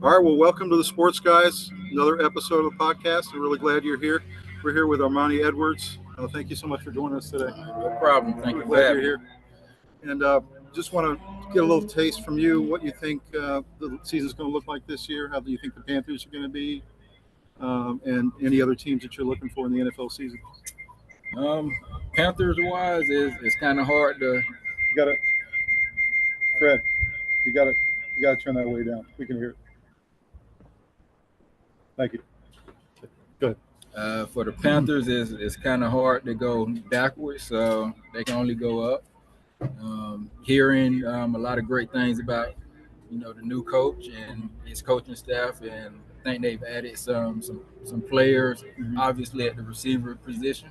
All right, well, welcome to the Sports Guyz, another episode of the podcast. I'm really glad you're here. We're here with Armanti Edwards. Thank you so much for joining us today. No problem. Thank you for Glad having you're me. here. And just want to get a little taste from you, what you think the season's going to look like this year. How do you think the Panthers are going to be? And any other teams that you're looking for in the NFL season? Panthers-wise, it's kind of hard to. You got to, Fred. You got to turn that way down. We can hear it. Thank you. Go ahead. For the Panthers, it's kind of hard to go backwards, so they can only go up. Hearing a lot of great things about the new coach and his coaching staff, and I think they've added some players, obviously at the receiver position,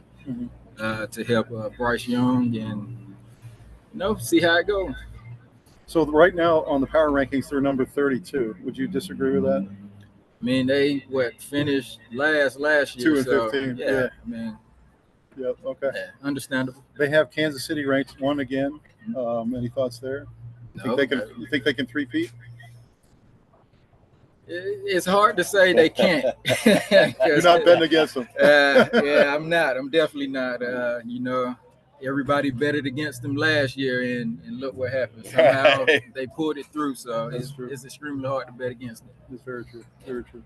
to help Bryce Young and see how it goes. So right now on the power rankings, they're number 32. Would you disagree with that? I mean, they finished last year. 2-15. Yeah. I mean, yep. Okay. yeah, understandable. They have Kansas City ranked 1 again. Any thoughts there? You think they can three-peat? It's hard to say they can't. You're not betting against them. Yeah, I'm not. I'm definitely not. Everybody betted against them last year, and look what happened. Somehow they pulled it through. So it's extremely hard to bet against them. It's very true. Very true.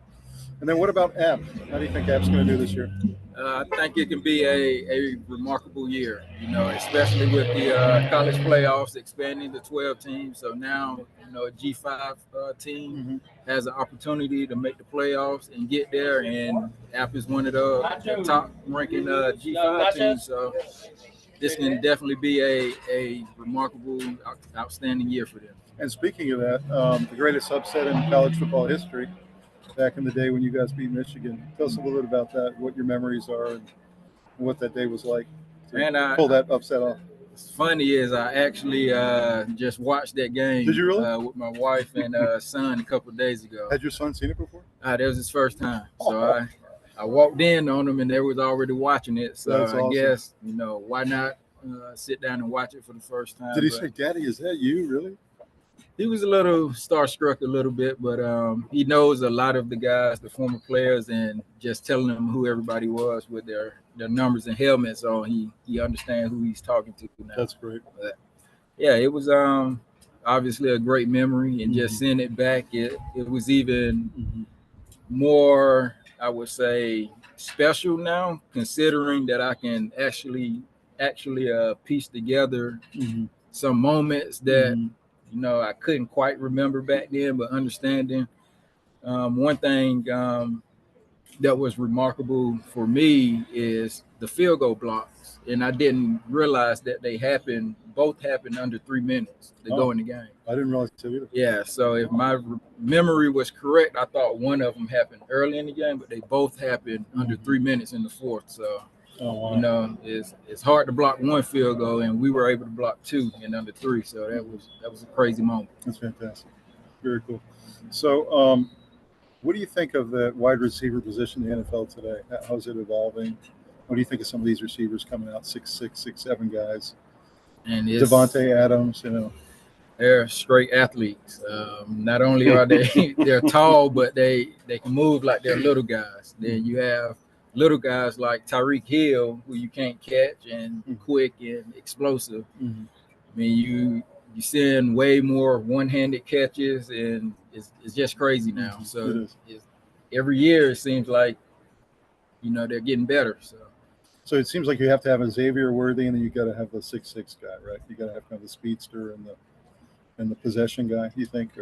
And then what about App? How do you think App's going to do this year? I think it can be a remarkable year, especially with the college playoffs expanding to 12 teams. So now, a G5 team has an opportunity to make the playoffs and get there. And App is one of the top ranking G5 teams. So this can definitely be a remarkable, outstanding year for them. And speaking of that, the greatest upset in college football history, back in the day when you guys beat Michigan. Tell us a little bit about that, what your memories are, and what that day was like to pull that upset off. What's funny is I actually just watched that game. Did you really? With my wife and son a couple of days ago. Had your son seen it before? That was his first time. So I walked in on him, and they was already watching it. So That's awesome. I guess, why not sit down and watch it for the first time. Did he say, "Daddy, is that you, really?" He was a little starstruck a little bit, but he knows a lot of the guys, the former players, and just telling them who everybody was with their numbers and helmets on. He understands who he's talking to now. That's great. But yeah, it was obviously a great memory, and just seeing it back, it was even more, I would say, special now, considering that I can actually piece together some moments that I couldn't quite remember back then, but understanding one thing that was remarkable for me is the field goal blocks, and I didn't realize that both happened under 3 minutes to go in the game. I didn't realize that either. Yeah, so if my memory was correct, I thought one of them happened early in the game, but they both happened under 3 minutes in the fourth. So it's hard to block one field goal, and we were able to block 2 in under 3. So that was a crazy moment. That's fantastic. Very cool. So what do you think of the wide receiver position in the NFL today? How's it evolving? What do you think of some of these receivers coming out, 6'6", 6'7" guys? And Devontae Adams, they're straight athletes. Not only are they're tall, but they can move like they're little guys. Then you have little guys like Tyreek Hill, who you can't catch, and quick and explosive. I mean, you're seeing way more one-handed catches, and it's just crazy now. So every year it seems like they're getting better. So it seems like you have to have a Xavier Worthy, and then you got to have the 6'6" guy, right? You got to have kind of the speedster and the possession guy. You think?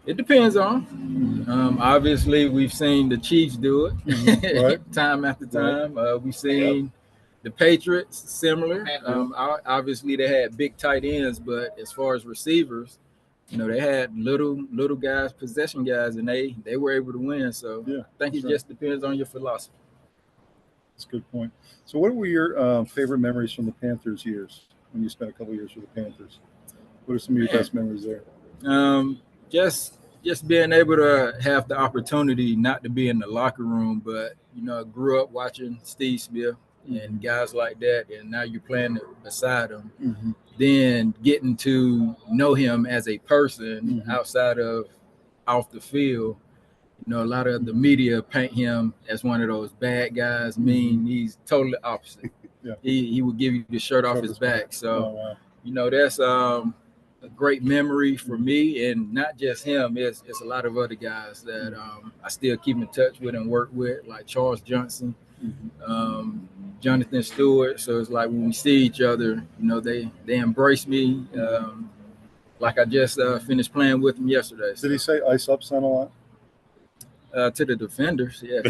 It depends on. Obviously, we've seen the Chiefs do it Right. time after time. We've seen the Patriots similar. Obviously, they had big tight ends, but as far as receivers, they had little guys, possession guys, and they were able to win. So I think it just depends on your philosophy. That's a good point. So what were your favorite memories from the Panthers years when you spent a couple of years with the Panthers? What are some of your best memories there? Just being able to have the opportunity not to be in the locker room, but I grew up watching Steve Smith and guys like that, and now you're playing beside them. then getting to know him as a person outside of off the field. You know, a lot of the media paint him as one of those bad guys, mean. He's totally opposite. He would give you the shirt off his back. So, you know, that's a great memory for me, and not just him. It's a lot of other guys that I still keep in touch with and work with, like Charles Johnson, Jonathan Stewart. So it's like when we see each other, you know, they embrace me. Like I just finished playing with him yesterday. Did he say ice up son a lot? To the defenders, yeah.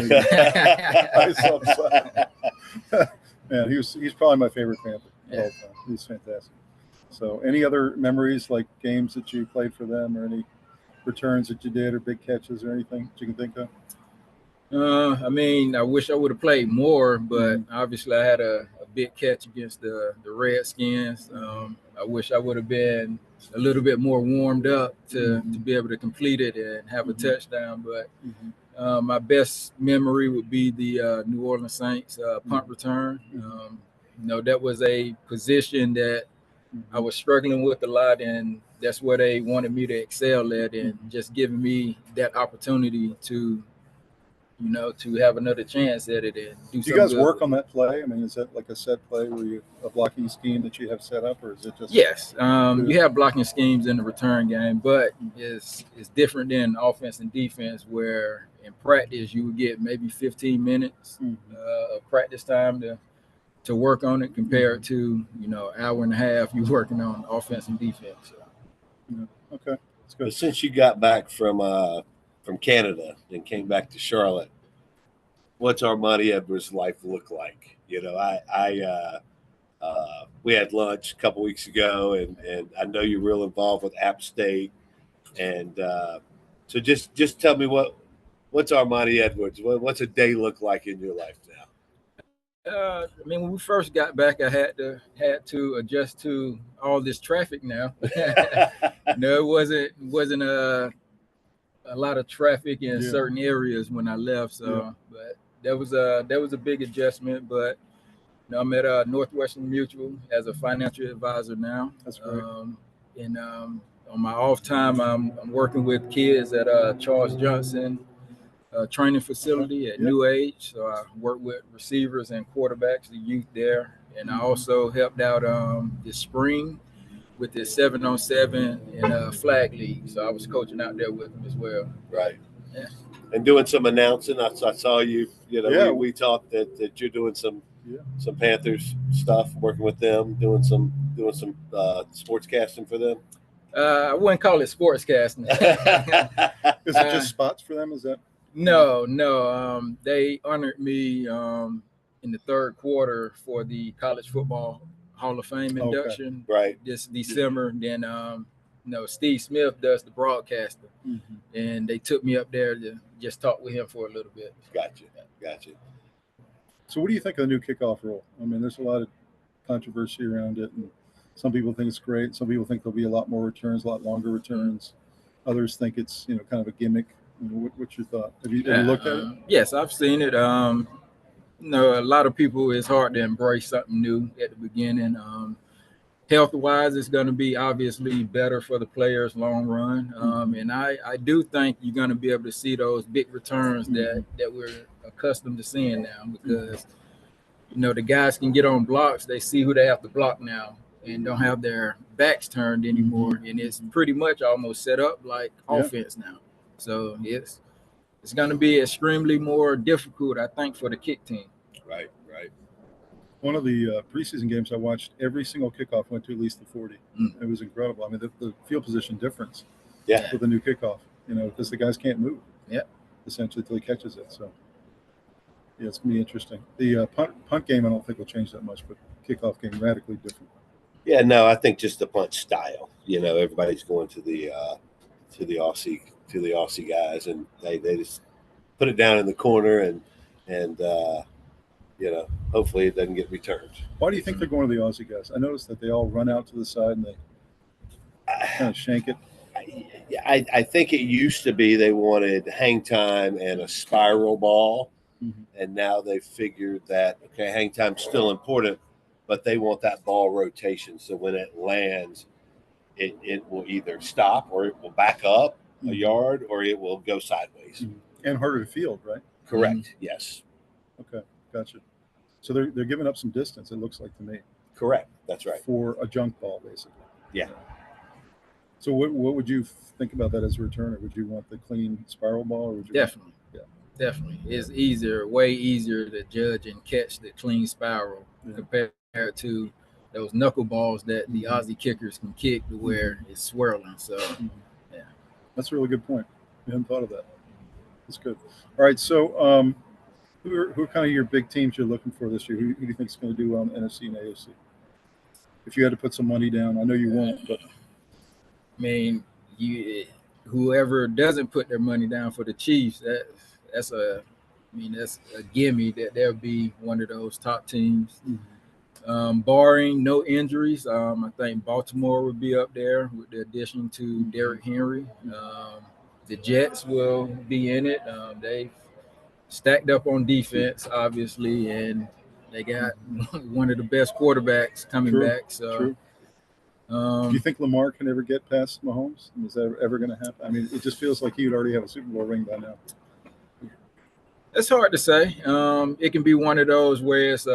Ice up son. Man, he's probably my favorite Panther of all time. He's fantastic. So any other memories, like games that you played for them, or any returns that you did, or big catches, or anything that you can think of? I mean, I wish I would have played more, but obviously I had a big catch against the Redskins. I wish I would have been a little bit more warmed up to be able to complete it and have a touchdown. But my best memory would be the New Orleans Saints punt return. You know, that was a position that I was struggling with a lot, and that's where they wanted me to excel at, and just giving me that opportunity to, you know, to have another chance at it and do something. Do you guys work on that play? I mean, is that like a set play where you a blocking scheme that you have set up, or is it just? Yes, you have blocking schemes in the return game, but it's different than offense and defense, where in practice you would get maybe 15 minutes of practice time to work on it, compared to, you know, hour and a half you're working on offense and defense. So. Okay, that's good. But since you got back from Canada and came back to Charlotte, what's Armanti Edwards' life look like? You know, we had lunch a couple weeks ago, and I know you're real involved with App State, and so just tell me what's Armanti Edwards? What's a day look like in your life now? I mean, when we first got back, I had to adjust to all this traffic now. No, it wasn't a lot of traffic in certain areas when I left. So, but that was a big adjustment. But, you know, I'm at Northwestern Mutual as a financial advisor now. That's great. And on my off time, I'm working with kids at Charles Johnson training facility at New Age. So I work with receivers and quarterbacks, the youth there. And I also helped out this spring with the 7-on-7 and flag league. So I was coaching out there with them as well. Right. Yeah. And doing some announcing. I saw you. You know, we talked that you're doing some Panthers stuff, working with them, doing some sports casting for them. I wouldn't call it sports casting. Is it just spots for them? Is that? No. They honored me in the third quarter for the College Football Hall of Fame induction this December. Then, you know, Steve Smith does the broadcasting, and they took me up there to just talk with him for a little bit. Gotcha. So what do you think of the new kickoff rule? I mean, there's a lot of controversy around it, and some people think it's great. Some people think there'll be a lot more returns, a lot longer returns. Others think it's, you know, kind of a gimmick. You know, what's your thought? Have you looked at it? Yes, I've seen it. You know, a lot of people, it's hard to embrace something new at the beginning. Health-wise, it's going to be obviously better for the players long run. And I do think you're going to be able to see those big returns that we're accustomed to seeing now, because, you know, the guys can get on blocks. They see who they have to block now and don't have their backs turned anymore. And it's pretty much almost set up like offense now. So it's going to be extremely more difficult, I think, for the kick team. Right. One of the preseason games I watched, every single kickoff went to at least the 40. It was incredible. I mean, the field position difference with the new kickoff, you know, because the guys can't move. Essentially, until he catches it. So, yeah, it's going to be interesting. The punt game, I don't think will change that much, but kickoff game radically different. Yeah, no, I think just the punt style. You know, everybody's going to the Aussie guys, and they just put it down in the corner, and you know, hopefully it doesn't get returned. Why do you think they're going to the Aussie guys? I noticed that they all run out to the side and they kind of shank it. I think it used to be they wanted hang time and a spiral ball, and now they figured that, okay, hang time's still important, but they want that ball rotation. So when it lands, it will either stop or it will back up a yard or it will go sideways. And harder to field, right? Correct. Yes. Okay, gotcha. So they're giving up some distance, it looks like to me. Correct. That's right. For a junk ball, basically. Yeah. So what would you think about that as a returner? Would you want the clean spiral ball, or would you? Definitely. Definitely. It's way easier to judge and catch the clean spiral compared to those knuckleballs that the Aussie kickers can kick to where it's swirling. So, yeah. That's a really good point. I hadn't thought of that. That's good. All right. So, who are kind of your big teams you're looking for this year? Who do you think is going to do well in the NFC and AFC? If you had to put some money down, I know you won't, but. I mean, whoever doesn't put their money down for the Chiefs, that's a gimme that they'll be one of those top teams. Barring no injuries, I think Baltimore would be up there with the addition to Derrick Henry. The Jets will be in it. They've stacked up on defense, obviously, and they got one of the best quarterbacks coming back. So. Do you think Lamar can ever get past Mahomes? Is that ever going to happen? I mean, it just feels like he would already have a Super Bowl ring by now. It's hard to say. It can be one of those where it's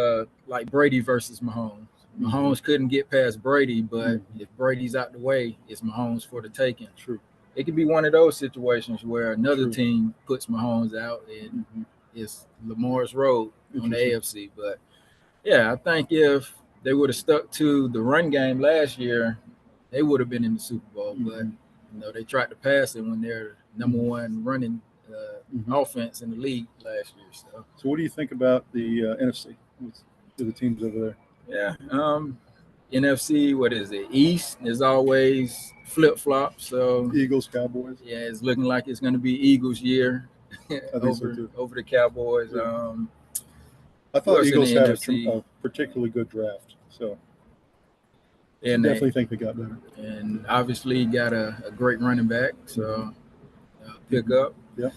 like Brady versus Mahomes. Mahomes couldn't get past Brady, but if Brady's out the way, it's Mahomes for the taking. True. It could be one of those situations where another team puts Mahomes out and it's Lamar's road on the AFC. But, yeah, I think if they would have stuck to the run game last year, they would have been in the Super Bowl. But, they tried to pass it when they're number one running offense in the league last year. So what do you think about the NFC? What's the teams over there? Yeah. NFC, what is it? East is always flip-flop. So Eagles, Cowboys. Yeah, it's looking like it's going to be Eagles' year over the Cowboys. Yeah. I thought Eagles had a particularly good draft, so and definitely think they got better. And obviously got a great running back, so pick up. Yeah.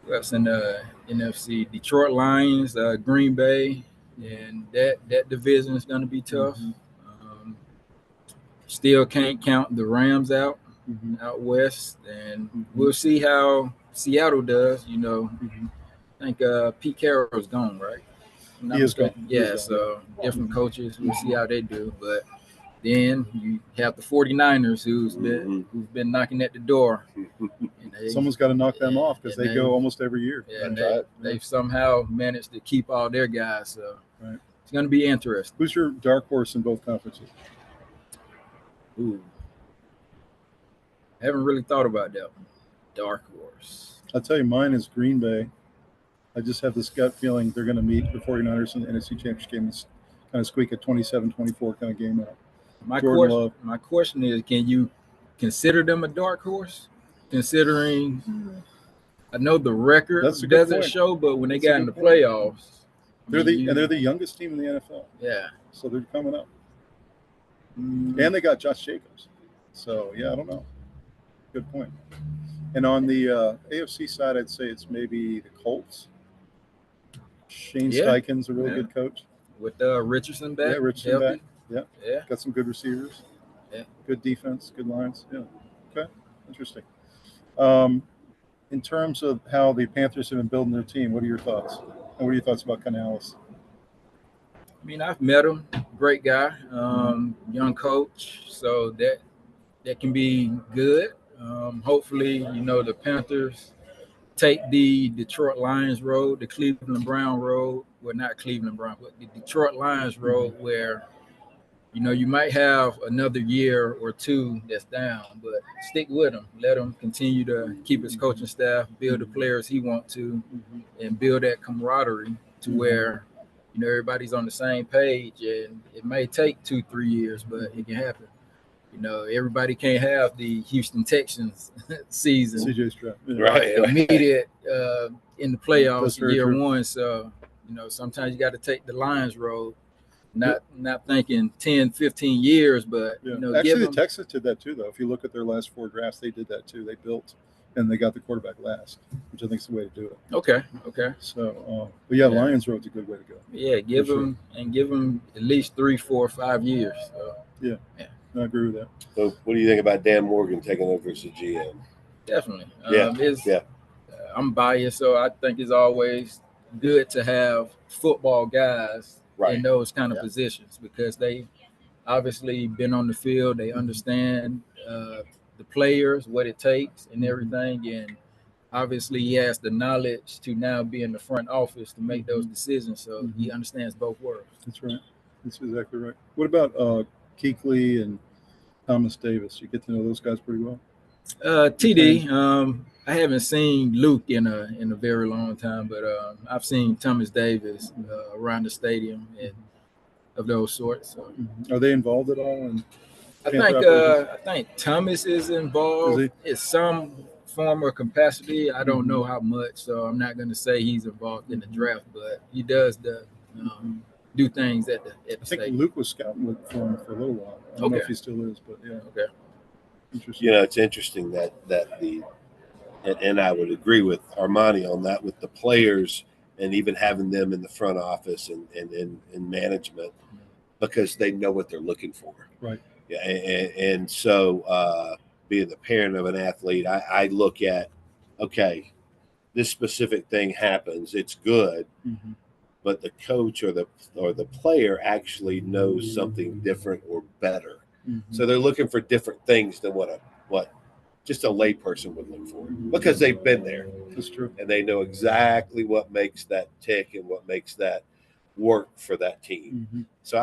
What's in the NFC? Detroit Lions, Green Bay, and that division is going to be tough. Still can't count the Rams out west, and we'll see how Seattle does. I think Pete Carroll's gone, right? He is gone. Yeah, so different coaches. We'll see how they do. But then you have the 49ers who've been knocking at the door. Someone's got to knock them off because they go almost every year. Yeah, and they've somehow managed to keep all their guys. So it's going to be interesting. Who's your dark horse in both conferences? Ooh. I haven't really thought about that one. Dark horse. I'll tell you, mine is Green Bay. I just have this gut feeling they're going to meet the 49ers in the NFC Championship game. It's kind of squeak a 27-24 kind of game out. My question is, can you consider them a dark horse? Considering, I know the record doesn't show, but when they got in the playoffs, they're the youngest team in the NFL. Yeah, so they're coming up, and they got Josh Jacobs. So yeah, I don't know. Good point. And on the AFC side, I'd say it's maybe the Colts. Shane Steichen's a really good coach. With Richardson back. Yeah, Richardson healthy. back. Yeah. Got some good receivers. Yeah. Good defense, good lines. Yeah. Okay. Interesting. In terms of how the Panthers have been building their team, what are your thoughts? And what are your thoughts about Canales? I mean, I've met him. Great guy. Young coach. So that can be good. Hopefully, the Panthers take the Detroit Lions road, the Cleveland Brown road. Well, not Cleveland Brown, but the Detroit Lions road where, you might have another year or two that's down, but stick with him. Let him continue to keep his coaching staff, build the players he wants to, and build that camaraderie to where, everybody's on the same page. And it may take 2-3 years, but it can happen. Everybody can't have the Houston Texans season. CJ Stroud. Right. Immediate in the playoffs year true. one. So, sometimes you got to take the Lions road, not thinking 10, 15 years, but, actually the Texans did that too, though. If you look at their last 4 drafts, they did that too. They built and they got the quarterback last, which I think is the way to do it. Okay. So, but yeah, Lions Road's a good way to go. Yeah, give them at least 3, 4, 5 years. So. Yeah, I agree with that. So, what do you think about Dan Morgan taking over as the GM? Definitely. Yeah. I'm biased, so I think it's always good to have football guys in those kind of positions because they obviously been on the field. They understand the players, what it takes, and everything. And obviously, he has the knowledge to now be in the front office to make those decisions. So he understands both worlds. That's right. That's exactly right. What about Kuechly and Thomas Davis? You get to know those guys pretty well. TD. I haven't seen Luke in a very long time, but I've seen Thomas Davis around the stadium and of those sorts. So. Are they involved at all? In I think Thomas is involved in some form or capacity. I don't know how much, so I'm not going to say he's involved in the draft, but he does do things at the I stadium. think Luke was scouting for him for a little while. I don't know if he still is, but yeah. Okay. Interesting. It's interesting that and I would agree with Armanti on that with the players and even having them in the front office and in management because they know what they're looking for. Right. Yeah, and so being the parent of an athlete, I look at, okay, this specific thing happens, it's good, but the coach or the player actually knows something different or better. So they're looking for different things than what just a layperson would look for because they've been there. That's true. And they know exactly what makes that tick and what makes that work for that team. So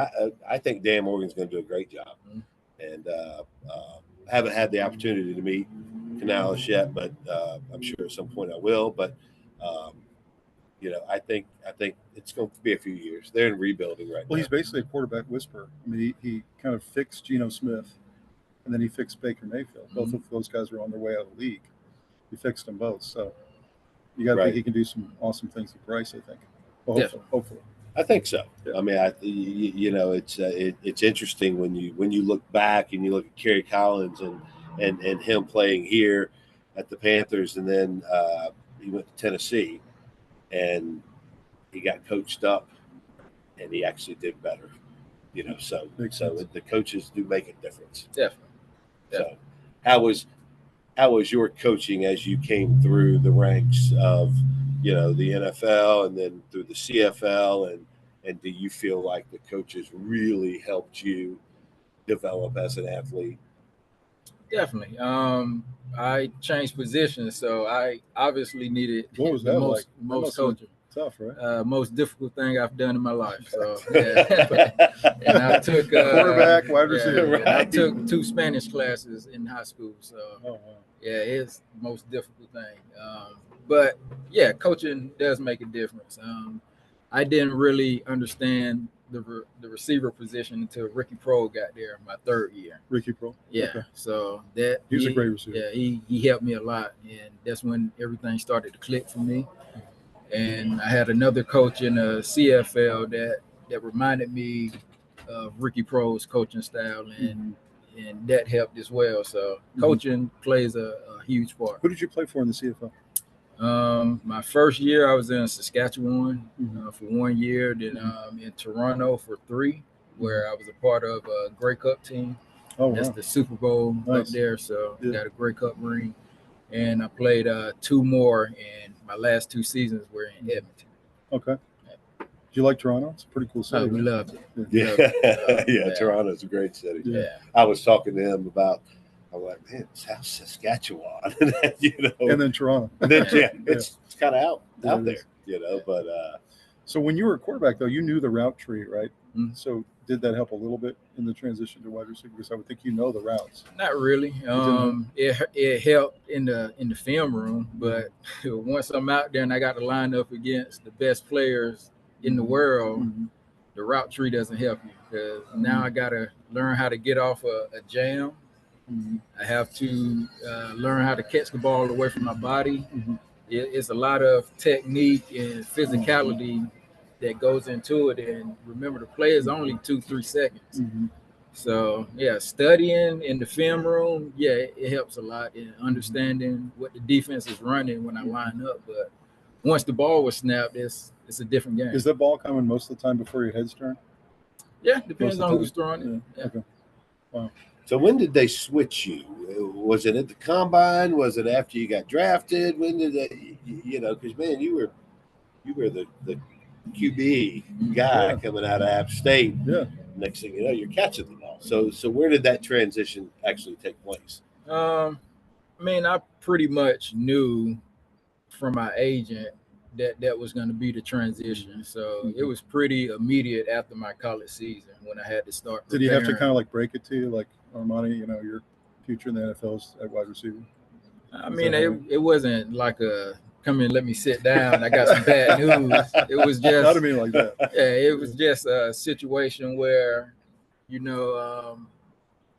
I think Dan Morgan's going to do a great job. And haven't had the opportunity to meet Canales yet, but I'm sure at some point I will. But I think it's going to be a few years. They're in rebuilding right now. Well, he's basically a quarterback whisperer. I mean, he kind of fixed Geno Smith, and then he fixed Baker Mayfield. Both of those guys were on their way out of the league. He fixed them both. So you got to think he can do some awesome things with Bryce, I think. Well, hopefully. I think so. Yeah. I mean, it's interesting when you look back and you look at Kerry Collins and him playing here at the Panthers, and then he went to Tennessee, and he got coached up, and he actually did better. So the coaches do make a difference. Definitely. So, how was your coaching as you came through the ranks of the NFL and then through the CFL, and do you feel like the coaches really helped you develop as an athlete? Definitely. I changed positions, so I obviously needed what was that most coaching. Tough, right? Most difficult thing I've done in my life. So yeah. And I took quarterback, wide receiver. I took 2 Spanish classes in high school. So it's the most difficult thing. But yeah, coaching does make a difference. I didn't really understand the receiver position until Ricky Prohl got there my 3rd year. Ricky Prohl? Yeah. Okay. So that he was a great receiver. Yeah, he helped me a lot, and that's when everything started to click for me. And I had another coach in the CFL that reminded me of Ricky Prohl's coaching style, and that helped as well. So coaching plays a huge part. Who did you play for in the CFL? My first year, I was in Saskatchewan for 1 year, then in Toronto for 3, where I was a part of a Grey Cup team. Oh, That's wow. the Super Bowl up there, so got a Grey Cup ring. And I played 2 more, and my last 2 seasons were in Edmonton. Okay. Did you like Toronto? It's a pretty cool city. We loved it. Yeah, Toronto's a great city. Yeah. I was talking to him about, I'm like, man, South Saskatchewan. And then Toronto. And then, it's kind of out there, but. So when you were a quarterback, though, you knew the route tree, right? Mm-hmm. So did that help a little bit in the transition to wide receiver? Because I would think the routes. Not really. It helped in the film room, but once I'm out there and I got to line up against the best players in the world, the route tree doesn't help you, because now I got to learn how to get off a jam. I have to learn how to catch the ball away from my body. It's a lot of technique and physicality that goes into it. And remember, the play is only 2-3 seconds. So yeah, studying in the film room, yeah, it helps a lot in understanding what the defense is running when I line up. But once the ball was snapped, it's a different game. Is that ball coming most of the time before your head's turned? Yeah, depends on who's throwing it. Yeah. Okay. Wow. So when did they switch you? Was it at the combine? Was it after you got drafted? When did they? Because man, you were the QB guy coming out of App State. Yeah. Next thing you know, you're catching the ball. So where did that transition actually take place? I mean, I pretty much knew from my agent that was going to be the transition. So it was pretty immediate after my college season when I had to start preparing. Did he have to kind of like break it to you, like Armanti, your future in the NFL is at wide receiver? I mean, it wasn't like a come in, let me sit down, I got some bad news. It was just not to me like that. Yeah, it was just a situation where, your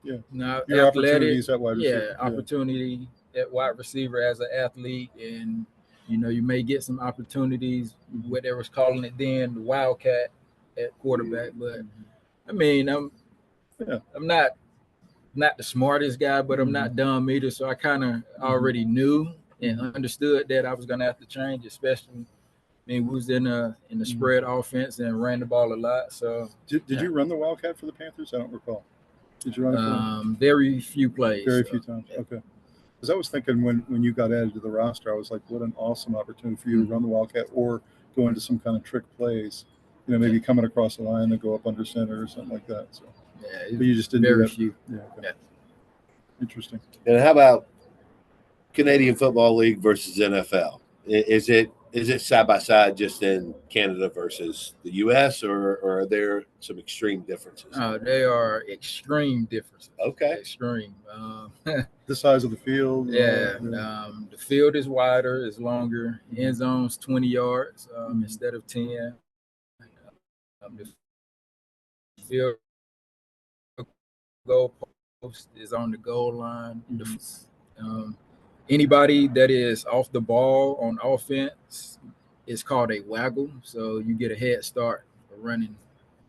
athletic, opportunities at wide receiver. Opportunity at wide receiver as an athlete, and you may get some opportunities, what they was calling it then, the wildcat at quarterback. But I mean, I'm not the smartest guy, but I'm not dumb either. So I kind of already knew and understood that I was going to have to change, especially. I mean, we was in the spread offense and ran the ball a lot. So did you run the wildcat for the Panthers? I don't recall. Did you run it for them? Very few plays. Very few times. Yeah. Okay. Because I was thinking when you got added to the roster, I was like, what an awesome opportunity for you to run the wildcat or go into some kind of trick plays. Maybe coming across the line and go up under center or something like that. So yeah, but you just didn't very do that. few. Yeah, okay. Yeah. Interesting. And how about Canadian Football League versus NFL? Is it side by side just in Canada versus the U.S. or are there some extreme differences? They are extreme differences. Okay. Extreme. The size of the field. Yeah. The field is wider, it's longer. End zone's 20 yards instead of 10. The field goal post is on the goal line. Anybody that is off the ball on offense is called a waggle, so you get a head start running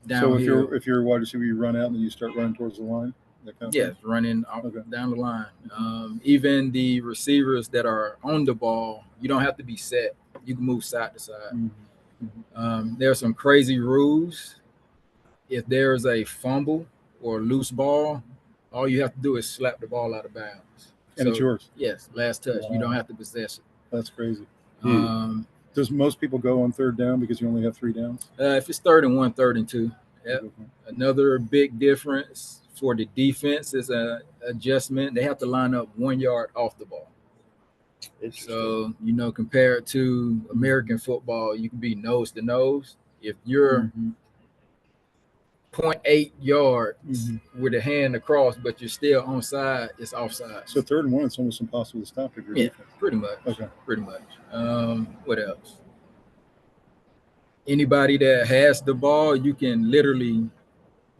downhill. So if you're a wide receiver, you run out and then you start running towards the line. That kind of thing? Running down the line. Even the receivers that are on the ball, you don't have to be set. You can move side to side. There are some crazy rules. If there's a fumble or loose ball, all you have to do is slap the ball out of bounds. And it's yours. Yes, last touch. Wow. You don't have to possess it. That's crazy. Does most people go on third down because you only have 3 downs? If it's 3rd and 1, 3rd and 2. Yep. Another big difference for the defense is an adjustment. They have to line up 1 yard off the ball. So, compared to American football, you can be nose to nose. If you're 0.8 yards with a hand across, but you're still onside, it's offside. So 3rd and 1, it's almost impossible to stop if you're defense. Pretty much. Okay. Pretty much. What else? Anybody that has the ball, you can literally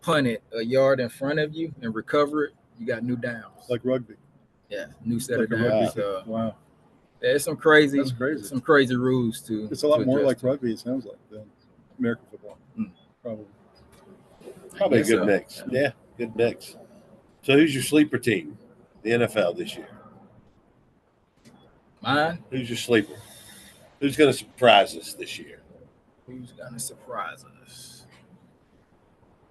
punt it a yard in front of you and recover it. You got new downs. Like rugby. Yeah, new set of rugby. downs. So, wow. Yeah, it's some crazy. That's crazy. Some crazy rules too. It's a lot more like rugby, it sounds like, than American football. Probably a good mix. Yeah, good mix. So who's your sleeper team, the NFL this year? Mine? Who's your sleeper? Who's going to surprise us this year? Who's going to surprise us?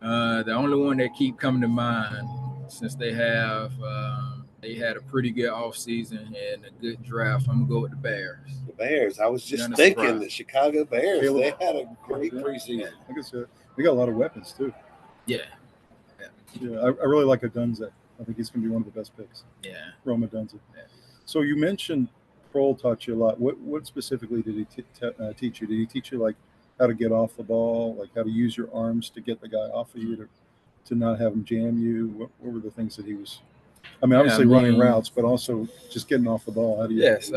The only one that keep coming to mind, since they had a pretty good offseason and a good draft, I'm going to go with the Bears. The Bears. I was just thinking the Chicago Bears. They had a great preseason. I guess they got a lot of weapons, too. Yeah. I really like Odunze. I think he's going to be one of the best picks. Yeah. Rome Odunze. Yeah. So you mentioned Kroll taught you a lot. What specifically did he teach you? Did he teach you, like, how to get off the ball, like how to use your arms to get the guy off of you, to not have him jam you? What were the things that he was – obviously running routes, but also just getting off the ball. How do you – Yes.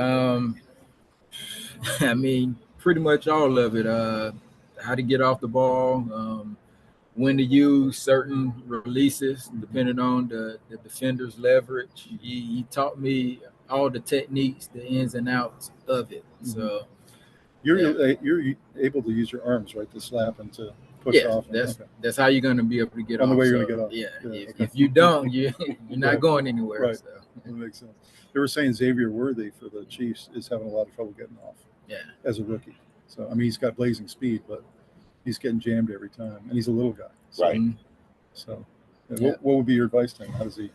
Pretty much all of it. How to get off the ball, when to use certain releases, depending on the defender's leverage. He taught me all the techniques, the ins and outs of it. So you're able to use your arms, right, to slap and to push off. That's how you're going to be able to get on off. the way you're going to get off. Yeah. If you don't, you're not going anywhere. Right. So. That makes sense. They were saying Xavier Worthy for the Chiefs is having a lot of trouble getting off. Yeah. As a rookie. So, I mean, he's got blazing speed, but he's getting jammed every time. And he's a little guy. So, Right. So, what would be your advice to him? How does he?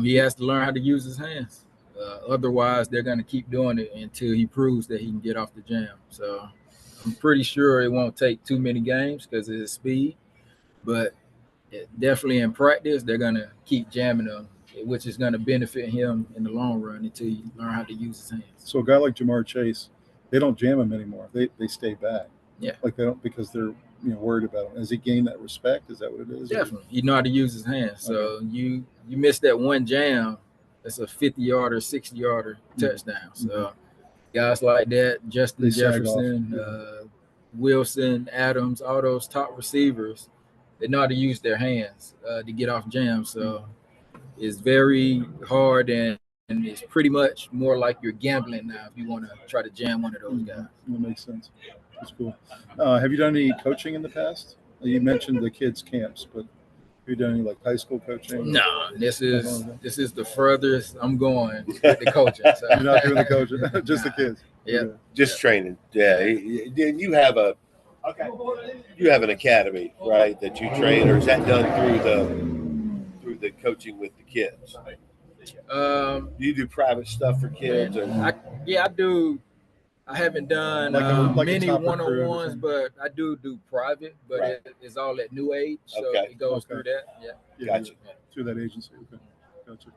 He has to learn how to use his hands. Otherwise, they're going to keep doing it until he proves that he can get off the jam. So I'm pretty sure it won't take too many games because of his speed. But definitely in practice, they're going to keep jamming him, which is going to benefit him in the long run until he learn how to use his hands. So a guy like Jamar Chase, they don't jam him anymore. They stay back. Yeah. Like they don't because they're worried about him. Has he gained that respect? Is that what it is? Definitely. You know how to use his hands. So you miss that one jam, that's a 50-yarder, 60-yarder touchdown. So guys like that, Justin Jefferson, Wilson, Adams, all those top receivers, they know how to use their hands to get off jams. So it's very hard and it's pretty much more like you're gambling now if you want to try to jam one of those guys. That makes sense. That's cool. Have you done any coaching in the past? You mentioned the kids' camps, but have you done any like high school coaching? No, this is the furthest I'm going with the coaching. So. You're not doing the coaching, just the kids. Yeah, just training. Yeah, you have an academy, right? That you train, or is that done through the coaching with the kids? You do private stuff for kids, I do. I haven't done many one-on-ones, but I do private. But it's all at New Age, so it goes through that. Yeah, gotcha. Through that agency. Okay, gotcha.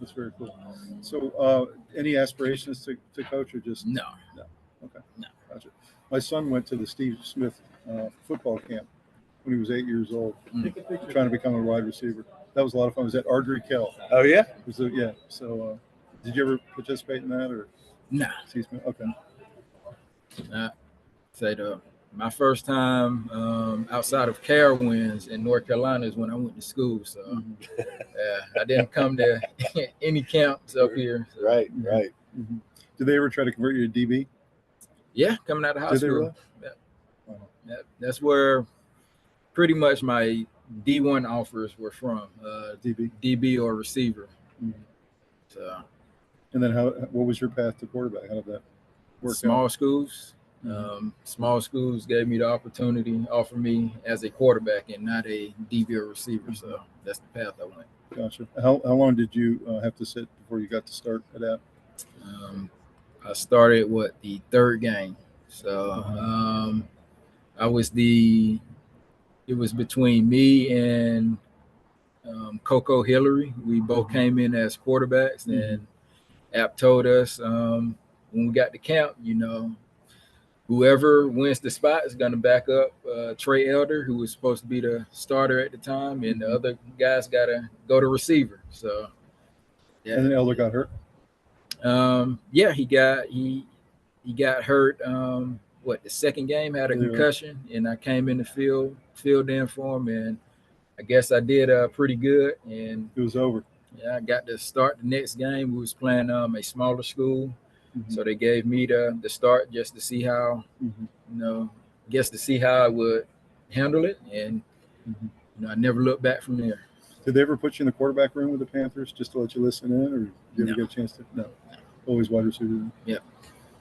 That's very cool. So, any aspirations to coach, or just no? Okay, no. Gotcha. My son went to the Steve Smith football camp when he was 8 years old, trying to become a wide receiver. That was a lot of fun. It was at Ardrey Kell. Oh yeah. Yeah. So, did you ever participate in that or? No. Okay. My first time outside of Carowinds in North Carolina is when I went to school. So I didn't come to any camps up here. So. Right. Mm-hmm. Did they ever try to convert you to DB? Yeah, coming out of high Did school. They really? Yeah. Wow. That's where pretty much my D1 offers were from. DB or receiver. Mm-hmm. So. And then what was your path to quarterback? How did that work? Small schools. Small schools gave me the opportunity, offered me as a quarterback and not a DB or receiver. So that's the path I went. Gotcha. How long did you have to sit before you got to start at that? I started the third game. So it was between me and Coco Hillary. We both came in as quarterbacks, and App told us when we got to camp, whoever wins the spot is going to back up Trey Elder, who was supposed to be the starter at the time, and the other guys got to go to receiver. So, yeah. And then Elder got hurt. He got hurt. The second game had a concussion, and I came in the filled in for him, and I guess I did pretty good. And it was over. Yeah, I got to start the next game. We was playing a smaller school. So they gave me the start just to see how, to see how I would handle it. And, I never looked back from there. Did they ever put you in the quarterback room with the Panthers just to let you listen in, or did you ever get a chance to? No. Always wide receiver. Yeah.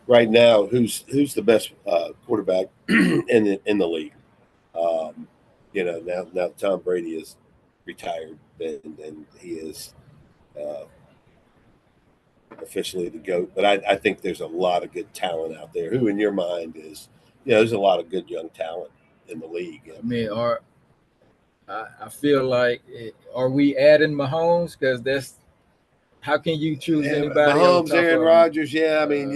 Right now, who's the best quarterback in the league? Now Tom Brady is retired and he is officially the GOAT, but I think there's a lot of good talent out there. Who in your mind is, there's a lot of good young talent in the league. I mean, I feel like, are we adding Mahomes? Because how can you choose anybody? Mahomes, Aaron Rodgers, I mean,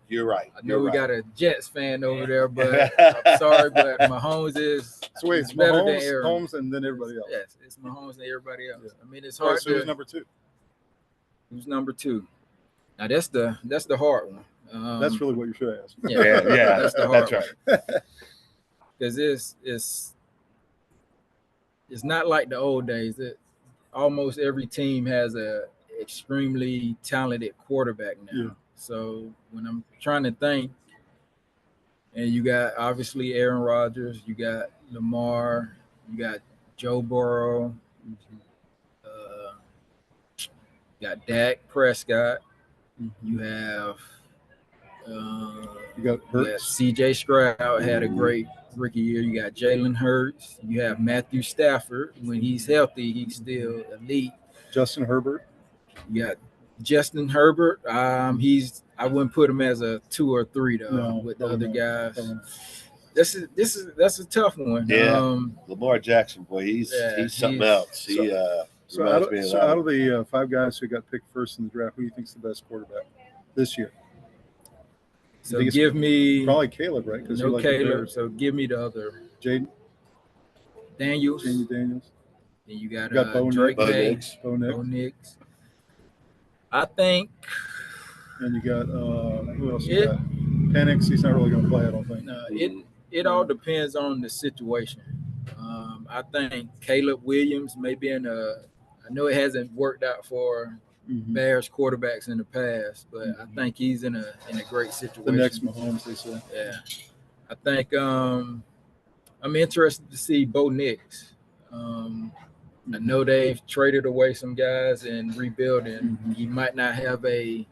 you're right. I know we got a Jets fan over there, but I'm sorry, but Mahomes is better than Aaron. Mahomes and then everybody else. Yes, it's Mahomes and everybody else. Yeah. I mean, it's hard. So who's number two? Who's number two? Now that's the hard one. That's really what you should ask. Yeah, that's the hard one. Right. Because it's not like the old days. Almost every team has a extremely talented quarterback now. Yeah. So when I'm trying to think And you got obviously Aaron Rodgers, you got Lamar, you got Joe Burrow, you got Dak Prescott, you have You got Hurts. CJ Stroud had a great rookie year. You got Jalen Hurts. You have Matthew Stafford. When he's healthy, he's still elite. Justin Herbert. You got Justin Herbert. I wouldn't put him as a 2 or 3 though with the other guys. That's a tough one. Yeah, Lamar Jackson, boy, he's something else. So out of the 5 guys who got picked first in the draft, who do you think's the best quarterback this year? So give me probably Caleb, right? Because no Caleb. So give me the other Jaden Daniels. Then you got Drake May, Bo Nix. I think. And you got who else? You got Penix. He's not really going to play, I don't think. It all depends on the situation. I think Caleb Williams may be I know it hasn't worked out for Bears quarterbacks in the past, but I think he's in a great situation. The next Mahomes, they say. Yeah, I think I'm interested to see Bo Nix. I know they've traded away some guys and rebuilding. He might not have a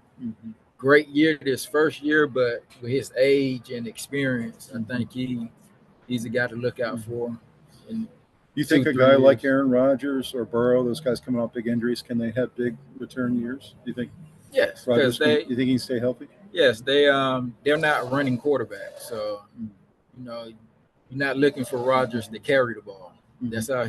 great year this first year, but with his age and experience, I think he's a guy to look out for. You think a guy like Aaron Rodgers or Burrow, those guys coming off big injuries, can they have big return years? Do you think? Yes, because you think he can stay healthy? Yes, they're not running quarterbacks, so you're not looking for Rodgers to carry the ball. That's how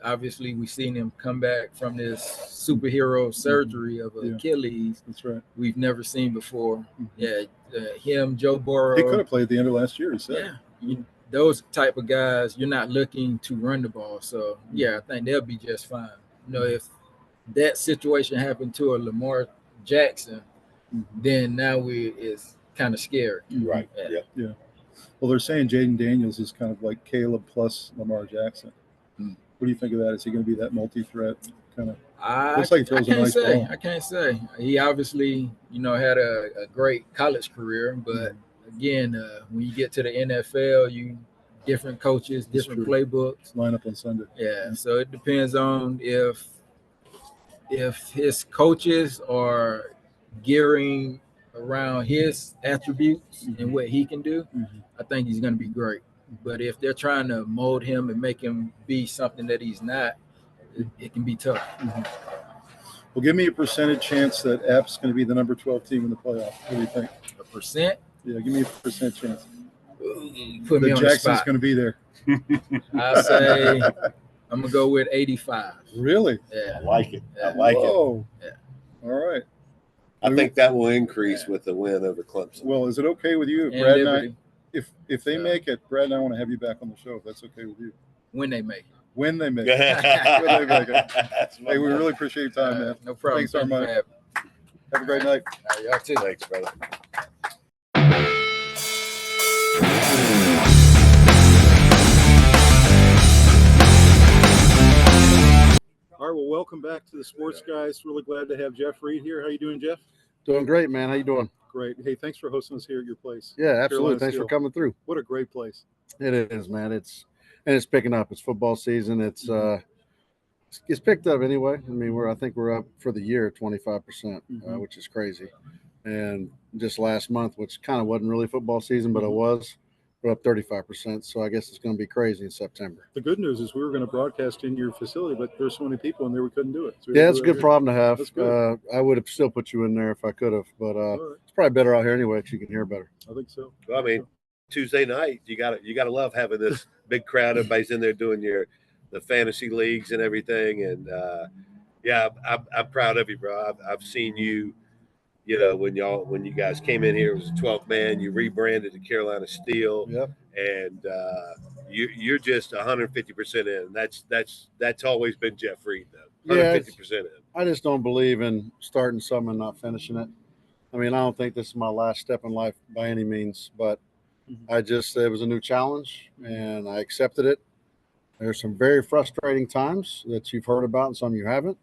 obviously we've seen him come back from this superhero surgery of Achilles. That's right. We've never seen before. Yeah, him, Joe Burrow. He could have played at the end of last year, he said. Yeah. Those type of guys, you're not looking to run the ball. So, I think they'll be just fine. If that situation happened to a Lamar Jackson, then now it's kind of scary. Right. Yeah. Well, they're saying Jaden Daniels is kind of like Caleb plus Lamar Jackson. What do you think of that? Is he going to be that multi-threat kind of? Looks like he throws a nice ball. I can't say. He obviously, had a great college career, but again, when you get to the NFL, different coaches, different playbooks. Line up on Sunday. Yeah, so it depends on if his coaches are gearing around his attributes and what he can do. I think he's going to be great. But if they're trying to mold him and make him be something that he's not, it can be tough. Well, give me a percentage chance that App's going to be the number 12 team in the playoff. What do you think? A percent? Yeah, give me a percent chance. Put me on the Jackson's spot. going to be there. I say I'm going to go with 85. Really? Yeah. I like it. Yeah. I like it. Yeah. All right. I think that will increase with the win over Clemson. Well, is it okay with you if And Brad Liberty. and I, if they make it, Brad and I want to have you back on the show if that's okay with you. When they make it. When they make it. When they make it. Hey, we really appreciate your time, man. No problem. Thanks, Armanti. Have a great night. All right, y'all too. Thanks, brother. All right, well, welcome back to the Sports Guyz. Really glad to have Jeff Reed here. How you doing, Jeff? Doing great, man. How you doing? Great. Hey, thanks for hosting us here at your place. Yeah, absolutely. Carolina Thanks Steel. for coming through. What a great place. It is, man. It's picking up. It's football season. It's picked up anyway. I mean, I think we're up for the year 25%, which is crazy. And just last month, which kind of wasn't really football season, but it was, we're up 35%. So I guess it's going to be crazy in September. The good news is we were going to broadcast in your facility, but there's so many people in there we couldn't do it. So Yeah, it's a good problem to have. That's good. I would have still put you in there if I could have, but All right. it's probably better out here anyway because you can hear better. I think so. Well, I mean, Tuesday night, you gotta love having this big crowd. Everybody's in there doing the fantasy leagues and everything. And I'm proud of you, bro. I've seen you. When you guys came in here, it was a 12th man. You rebranded to Carolina Steel. Yep. And you're just 150% in. That's always been Jeff Reed, though. 150% in. I just don't believe in starting something and not finishing it. I mean, I don't think this is my last step in life by any means, but it was a new challenge and I accepted it. There's some very frustrating times that you've heard about and some you haven't.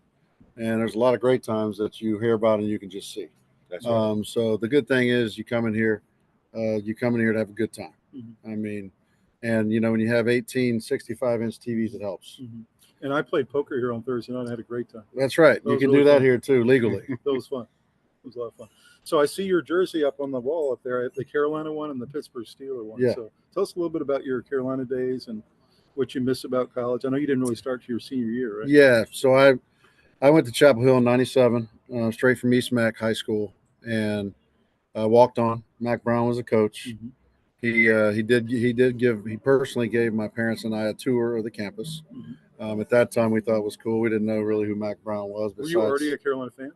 And there's a lot of great times that you hear about and you can just see. That's right. So the good thing is you come in here you come in here to have a good time. Mm-hmm. I mean, and when you have 18 65-inch TVs, it helps. Mm-hmm. And I played poker here on Thursday night. I had a great time. That's right. You can do that here too, legally. That was fun. It was a lot of fun. So I see your jersey up on the wall up there, the Carolina one and the Pittsburgh Steelers one. Yeah. So tell us a little bit about your Carolina days and what you miss about college. I know you didn't really start to your senior year, right? Yeah. So I went to Chapel Hill in '97, straight from East Mac High School, and walked on. Mac Brown was a coach. Mm-hmm. He personally gave my parents and I a tour of the campus. Mm-hmm. At that time, we thought it was cool. We didn't know really who Mac Brown was. Were you already a Carolina fan?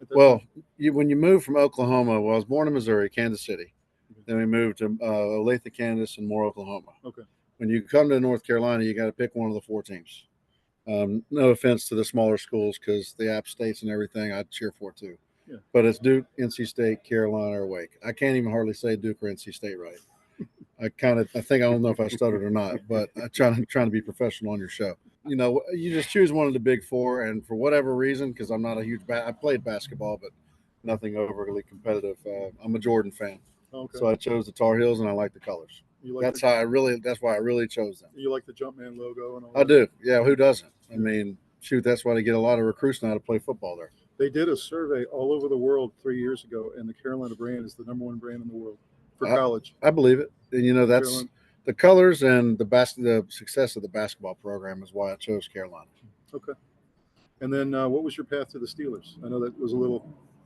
Well, when you move from Oklahoma, I was born in Missouri, Kansas City. Then we moved to Olathe, Kansas, and Moore, Oklahoma. Okay. When you come to North Carolina, you got to pick one of the 4 teams. No offense to the smaller schools, because the App States and everything, I'd cheer for too. Yeah. But it's Duke, NC State, Carolina, or Wake. I can't even hardly say Duke or NC State right. I don't know if I stuttered or not, but I'm trying to be professional on your show. You just choose one of the big 4, and for whatever reason, because I'm not a huge I played basketball, but nothing overly competitive. I'm a Jordan fan, okay. So I chose the Tar Heels, and I like the colors. That's why I really chose them. You like the Jumpman logo and all I do. Yeah, who doesn't? I mean, shoot, that's why they get a lot of recruits now to play football there. They did a survey all over the world 3 years ago, and the Carolina brand is the #1 brand in the world for college. I believe it. And that's Carolina. The colors and the success of the basketball program is why I chose Carolina. Okay. And then what was your path to the Steelers? I know that was a little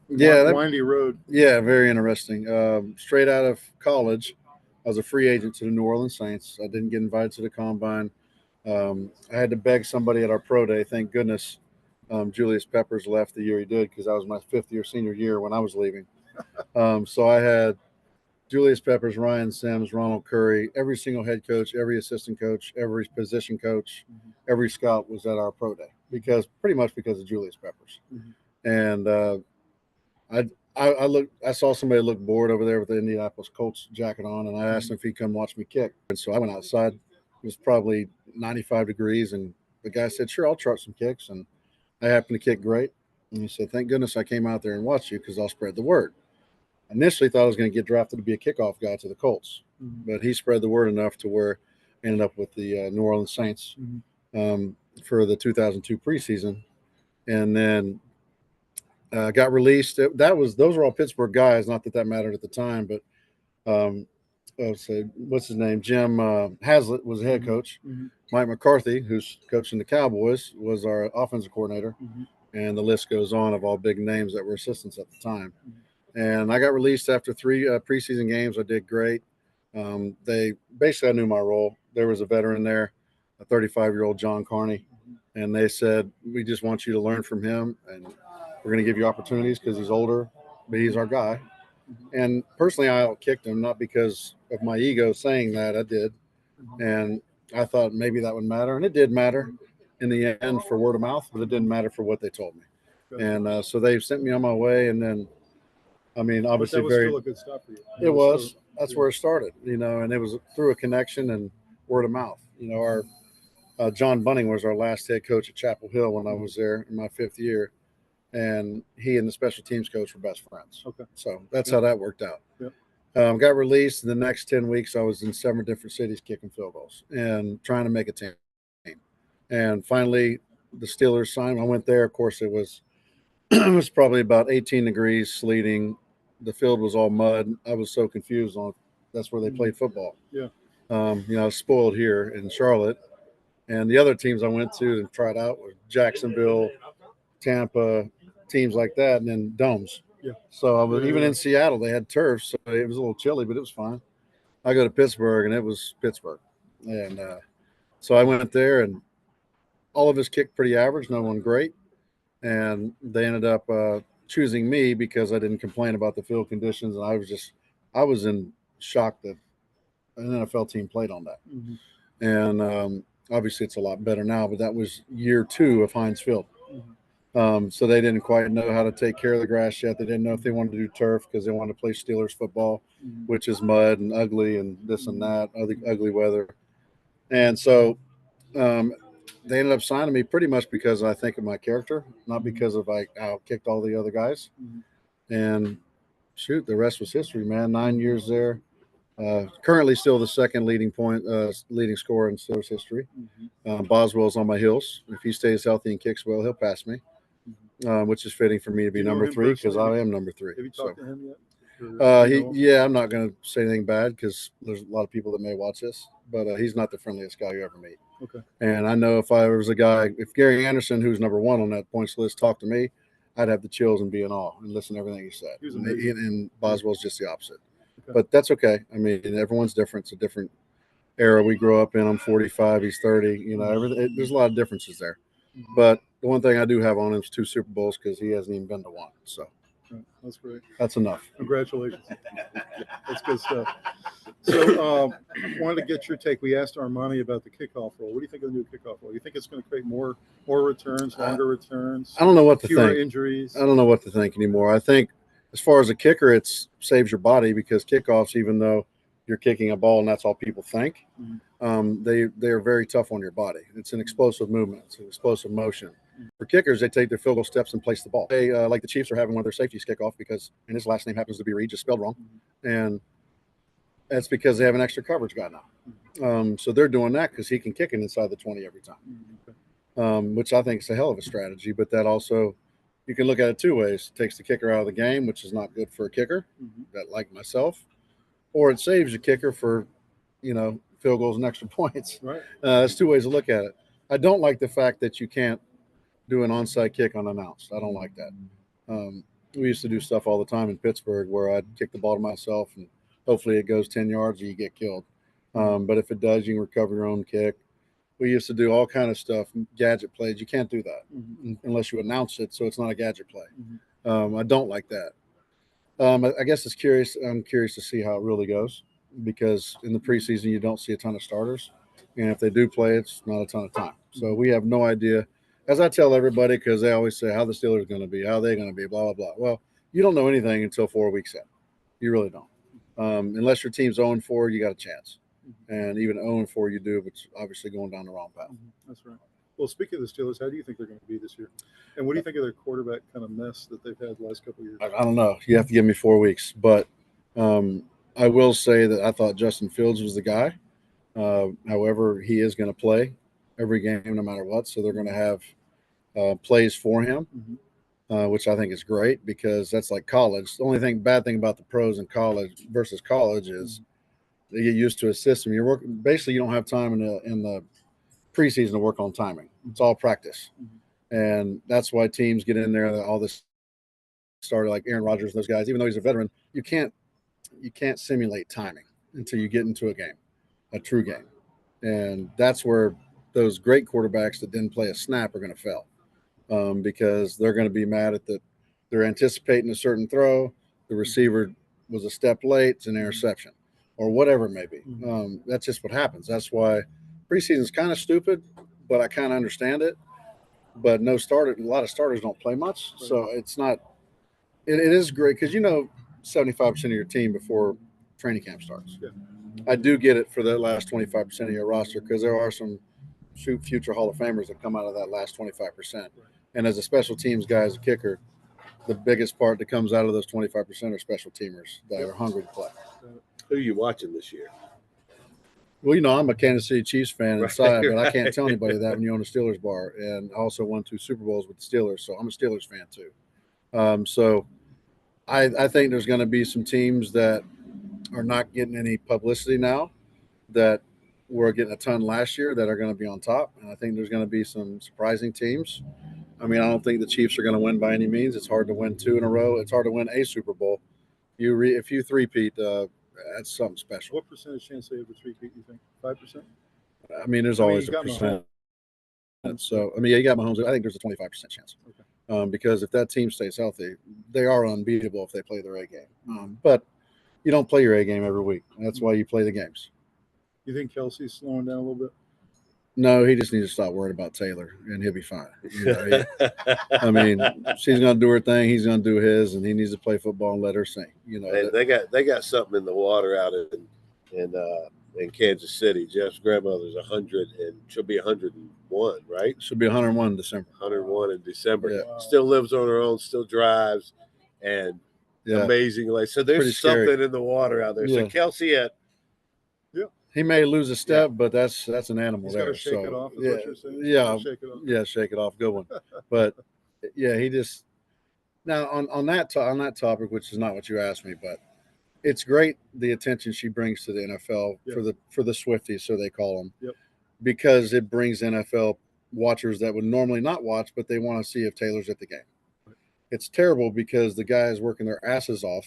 windy road. Yeah, very interesting. Straight out of college, I was a free agent to the New Orleans Saints. I didn't get invited to the combine. I had to beg somebody at our pro day. Thank goodness Julius Peppers left the year he did, because that was my 5th year senior year when I was leaving. So I had Julius Peppers, Ryan Sims, Ronald Curry, every single head coach, every assistant coach, every position coach, every scout was at our pro day, pretty much because of Julius Peppers. And I saw somebody look bored over there with the Indianapolis Colts jacket on, and I asked him if he'd come watch me kick. And so I went outside. It was probably 95 degrees, and the guy said, "Sure, I'll try some kicks." And I happened to kick great. And he said, "Thank goodness I came out there and watched you, because I'll spread the word." Initially thought I was going to get drafted to be a kickoff guy to the Colts, but he spread the word enough to where I ended up with the New Orleans Saints for the 2002 preseason, and then got released. Those were all Pittsburgh guys. Not that mattered at the time, but what's his name? Jim Haslett was the head coach. Mike McCarthy, who's coaching the Cowboys, was our offensive coordinator, and the list goes on of all big names that were assistants at the time. And I got released after 3 preseason games. I did great. I knew my role. There was a veteran there, a 35-year-old John Carney, and they said, "We just want you to learn from him, and we're going to give you opportunities because he's older, but he's our guy." And personally, I outkicked him, not because of my ego saying that. I did. And I thought maybe that would matter, and it did matter in the end for word of mouth, but it didn't matter for what they told me. And so they sent me on my way, and then obviously, but that was still a good stop for you. It was. That's where it started, and it was through a connection and word of mouth. Our John Bunning was our last head coach at Chapel Hill when I was there in my 5th year, and he and the special teams coach were best friends. Okay. So that's how that worked out. Yep. Got released. In the next 10 weeks, I was in 7 different cities kicking field goals and trying to make a team. And finally, the Steelers signed. I went there. Of course, it was probably about 18 degrees, sleeting. The field was all mud. I was so confused on that's where they played football. Yeah. I was spoiled here in Charlotte, and the other teams I went to and tried out were Jacksonville, Tampa, teams like that, and then domes. Yeah. So I was even in Seattle. They had turf, so it was a little chilly, but it was fine. I go to Pittsburgh, and it was Pittsburgh, and so I went there, and all of us kicked pretty average, no one great, and they ended up choosing me because I didn't complain about the field conditions, and I was in shock that an NFL team played on that. And obviously it's a lot better now, but that was year 2 of Heinz Field. So they didn't quite know how to take care of the grass yet. They didn't know if they wanted to do turf because they wanted to play Steelers football, which is mud and ugly and this and that, ugly weather. And so they ended up signing me pretty much because I think of my character, not because of I outkicked all the other guys. And shoot, the rest was history, man. 9 years there. Currently still the second leading scorer in Steelers history. Boswell's on my heels. If he stays healthy and kicks well, he'll pass me, which is fitting for me to be number 3 because I am number 3. Have you talked to him yet? I'm not going to say anything bad because there's a lot of people that may watch this, but he's not the friendliest guy you ever meet. Okay. And I know if Gary Anderson, who's number 1 on that points list, talked to me, I'd have the chills and be in awe and listen to everything he said. And Boswell's just the opposite. Okay. But that's okay. I mean, everyone's different. It's a different era we grew up in. I'm 45. He's 30. There's a lot of differences there. But the one thing I do have on him is 2 Super Bowls because he hasn't even been to 1. So. That's great. That's enough. Congratulations. That's good stuff. So, wanted to get your take. We asked Armanti about the kickoff role. What do you think of the new kickoff role? You think it's going to create more returns, longer returns? I don't know what to fewer think. Injuries. I don't know what to think anymore. I think as far as a kicker, it saves your body because kickoffs, even though you're kicking a ball and that's all people think, they are very tough on your body. It's an explosive movement. It's an explosive motion. For kickers, they take their field goal steps and place the ball. They, like the Chiefs, are having one of their safeties kick off and his last name happens to be Reed, just spelled wrong. And that's because they have an extra coverage guy now. So they're doing that because he can kick it inside the 20 every time, which I think is a hell of a strategy. But that also, you can look at it 2 ways. It takes the kicker out of the game, which is not good for a kicker, that like myself, or it saves a kicker for, field goals and extra points. Right. There's 2 ways to look at it. I don't like the fact that you can't do an onside kick unannounced. I don't like that. We used to do stuff all the time in Pittsburgh where I'd kick the ball to myself and hopefully it goes 10 yards or you get killed. But if it does, you can recover your own kick. We used to do all kind of stuff, gadget plays. You can't do that unless you announce it, so it's not a gadget play. I don't like that. I guess I'm curious to see how it really goes because in the preseason you don't see a ton of starters. And if they do play, it's not a ton of time. So we have no idea. As I tell everybody, because they always say how the Steelers are going to be, how they're going to be, blah, blah, blah. Well, you don't know anything until 4 weeks in. You really don't. Unless your team's 0-4, you got a chance. And even 0-4 you do, but it's obviously going down the wrong path. That's right. Well, speaking of the Steelers, how do you think they're going to be this year? And what do you think of their quarterback kind of mess that they've had the last couple of years? I don't know. You have to give me 4 weeks. But I will say that I thought Justin Fields was the guy. However, he is going to play every game no matter what. So they're going to have plays for him, which I think is great because that's like college. The only bad thing about the pros in college versus college is they get used to a system. Basically, you don't have time in the preseason to work on timing. It's all practice. And that's why teams get in there, all this started like Aaron Rodgers and those guys, even though he's a veteran, you can't simulate timing until you get into a true game. And that's where those great quarterbacks that didn't play a snap are going to fail because they're going to be mad at they're anticipating a certain throw. The receiver was a step late. It's an interception or whatever it may be. That's just what happens. That's why preseason is kind of stupid, but I kind of understand it. But a lot of starters don't play much. So it's not – it is great because 75% of your team before training camp starts. Yeah. I do get it for the last 25% of your roster because there are some future Hall of Famers that come out of that last 25%. Right. And as a special teams guy, as a kicker, the biggest part that comes out of those 25% are special teamers that are hungry to play. Who are you watching this year? Well, I'm a Kansas City Chiefs fan inside, but I can't tell anybody that when you own a Steelers bar. And I also won 2 Super Bowls with the Steelers, so I'm a Steelers fan too. So I think there's going to be some teams that are not getting any publicity now that were getting a ton last year that are going to be on top. And I think there's going to be some surprising teams. I mean, I don't think the Chiefs are going to win by any means. It's hard to win 2 in a row. It's hard to win a Super Bowl. If you three-peat, that's something special. What percentage chance they have a three-peat, you think? 5%? I mean, there's always a percent. So, you got Mahomes. I think there's a 25% chance. Okay. Because if that team stays healthy, they are unbeatable if they play their A game. But you don't play your A game every week. That's why you play the games. You think Kelsey's slowing down a little bit? No, he just needs to stop worrying about Taylor, and he'll be fine. I mean, she's going to do her thing. He's going to do his, and he needs to play football and let her sing. And they got something in the water out in Kansas City. Jeff's grandmother's 100, and she'll be 101, right? She'll be 101 in December. 101 in December. Yeah. Wow. Still lives on her own, still drives, and amazing. So there's something in the water out there. Yeah. So Kelsey at He may lose a step, but that's an animal He's there. got to shake it off. Is yeah, what you're saying? yeah, Shake it off. yeah, shake it off. Good one. But yeah, he just now on that topic, which is not what you asked me, but it's great the attention she brings to the NFL for the Swifties, so they call them, because it brings NFL watchers that would normally not watch, but they want to see if Taylor's at the game. Right. It's terrible because the guys working their asses off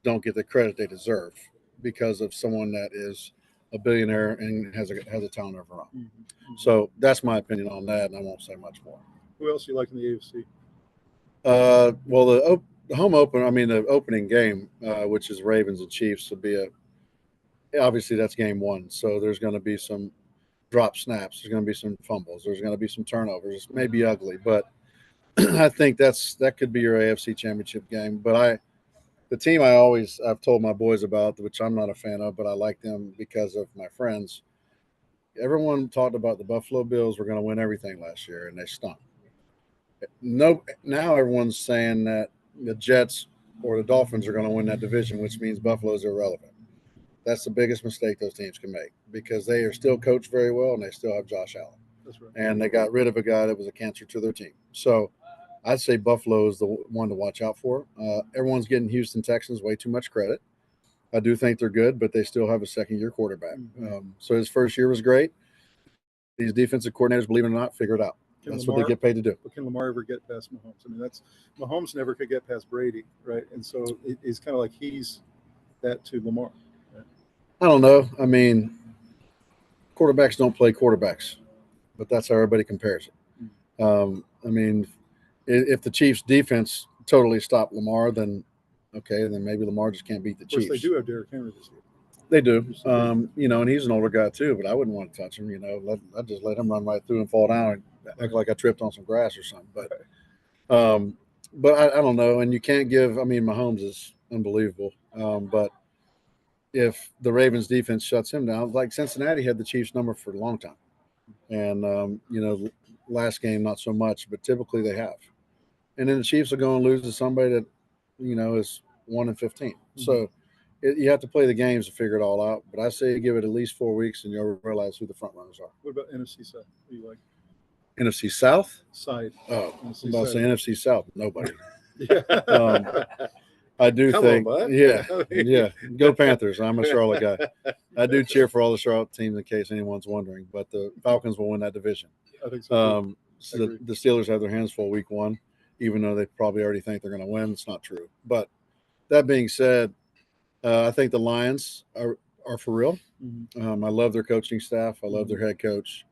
don't get the credit they deserve because of someone that is a billionaire and has a talent of her own. Mm-hmm. So that's my opinion on that, and I won't say much more. Who else do you like in the AFC? Well, the home opener, the opening game, which is Ravens and Chiefs, will be obviously that's game one. So there's going to be some drop snaps. There's going to be some fumbles. There's going to be some turnovers. It may be ugly, but I think that could be your AFC Championship game. But the team I've told my boys about, which I'm not a fan of, but I like them because of my friends. Everyone talked about the Buffalo Bills were going to win everything last year, and they stunk. No, now everyone's saying that the Jets or the Dolphins are going to win that division, which means Buffalo's irrelevant. That's the biggest mistake those teams can make because they are still coached very well and they still have Josh Allen. That's right. And they got rid of a guy that was a cancer to their team. So I'd say Buffalo is the one to watch out for. Everyone's getting Houston Texans way too much credit. I do think they're good, but they still have a second-year quarterback. Mm-hmm. So his first year was great. These defensive coordinators, believe it or not, figure it out. That's what they get paid to do. But can Lamar ever get past Mahomes? Mahomes never could get past Brady, right? And so it's kind of like he's that to Lamar. Right? I don't know. Quarterbacks don't play quarterbacks, but that's how everybody compares it. If the Chiefs' defense totally stopped Lamar, then okay, then maybe Lamar just can't beat the Chiefs. Of course, they do have Derrick Henry this year. They do. And he's an older guy too, but I wouldn't want to touch him. I'd just let him run right through and fall down and act like I tripped on some grass or something. But I don't know. And you can't give. Mahomes is unbelievable. But if the Ravens defense shuts him down, like Cincinnati had the Chiefs number for a long time, and last game not so much, but typically they have. And then the Chiefs are going to lose to somebody that is 1-15. Mm-hmm. So you have to play the games to figure it all out. But I say give it at least 4 weeks, and you'll realize who the front runners are. What about NFC South? Who do you like? NFC South? Side. Oh, I'm about to say NFC South. Nobody. Yeah. I do Come think, on, yeah. Go Panthers. I'm a Charlotte guy. I do cheer for all the Charlotte teams in case anyone's wondering, but the Falcons will win that division. I think so. So the Steelers have their hands full week one, even though they probably already think they're going to win. It's not true. But that being said, I think the Lions are for real. Mm-hmm. I love their coaching staff. I love their head coach.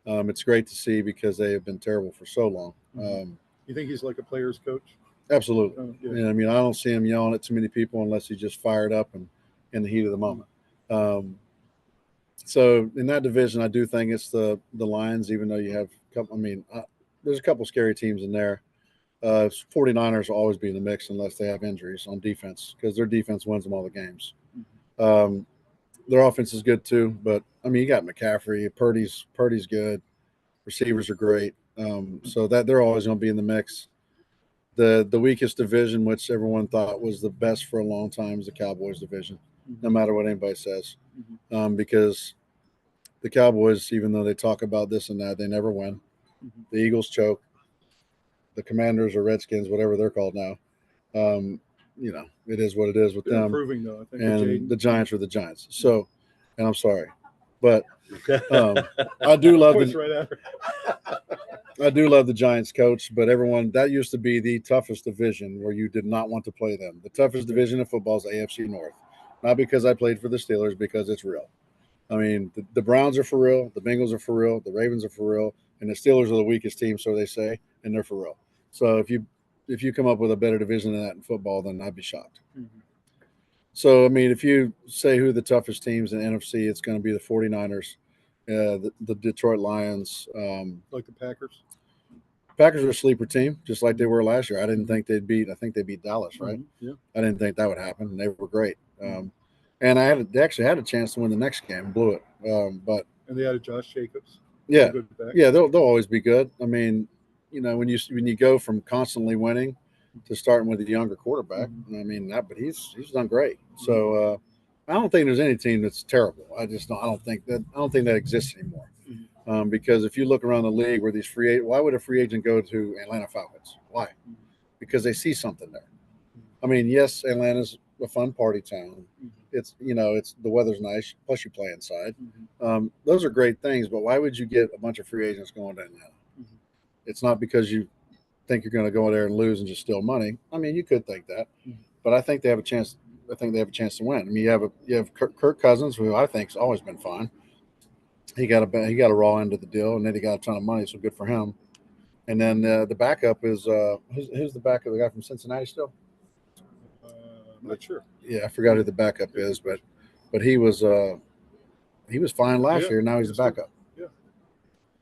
It's great to see because they have been terrible for so long. You think he's like a player's coach? Absolutely. Yeah. I don't see him yelling at too many people unless he's just fired up and in the heat of the moment. So in that division, I do think it's the Lions, even though you have a couple. There's a couple scary teams in there. 49ers will always be in the mix unless they have injuries on defense because their defense wins them all the games. Their offense is good too, but you got McCaffrey, Purdy's good, receivers are great, so that they're always going to be in the mix. The weakest division, which everyone thought was the best for a long time, is the Cowboys division, no matter what anybody says, because the Cowboys, even though they talk about this and that, they never win. The Eagles choke. The Commanders or Redskins, whatever they're called now, it is what it is with them. Improving though, I think. And the Giants are the Giants. So, and I'm sorry, but I do love I do love the Giants coach. But everyone, that used to be the toughest division where you did not want to play them. The toughest division of football is the AFC North. Not because I played for the Steelers, because it's real. The Browns are for real. The Bengals are for real. The Ravens are for real. And the Steelers are the weakest team, so they say, and they're for real. So if you come up with a better division than that in football, then I'd be shocked. So, if you say who the toughest teams in the NFC, it's going to be the 49ers, the Detroit Lions. Like the Packers? Packers are a sleeper team, just like they were last year. I didn't think I think they beat Dallas, right? Yeah. I didn't think that would happen. They were great. And they actually had a chance to win the next game and blew it. And they added Josh Jacobs. Yeah. Yeah, they'll always be good. When you go from constantly winning to starting with a younger quarterback, but he's done great. So I don't think there's any team that's terrible. I don't think that exists anymore. Because if you look around the league where these why would a free agent go to Atlanta Falcons? Why? Because they see something there. I mean, yes, Atlanta's a fun party town. It's the weather's nice, plus you play inside. Those are great things, but why would you get a bunch of free agents going to Atlanta? It's not because you think you're going to go there and lose and just steal money. I mean, you could think that, but I think they have a chance. I think they have a chance to win. I mean, you have Kirk Cousins, who I think has always been fine. He got a raw end of the deal, and then he got a ton of money, so good for him. And then the backup is who's the backup? The guy from Cincinnati still? I'm not sure. Yeah, I forgot who the backup is, but he was fine last year. Now he's the backup. Yeah,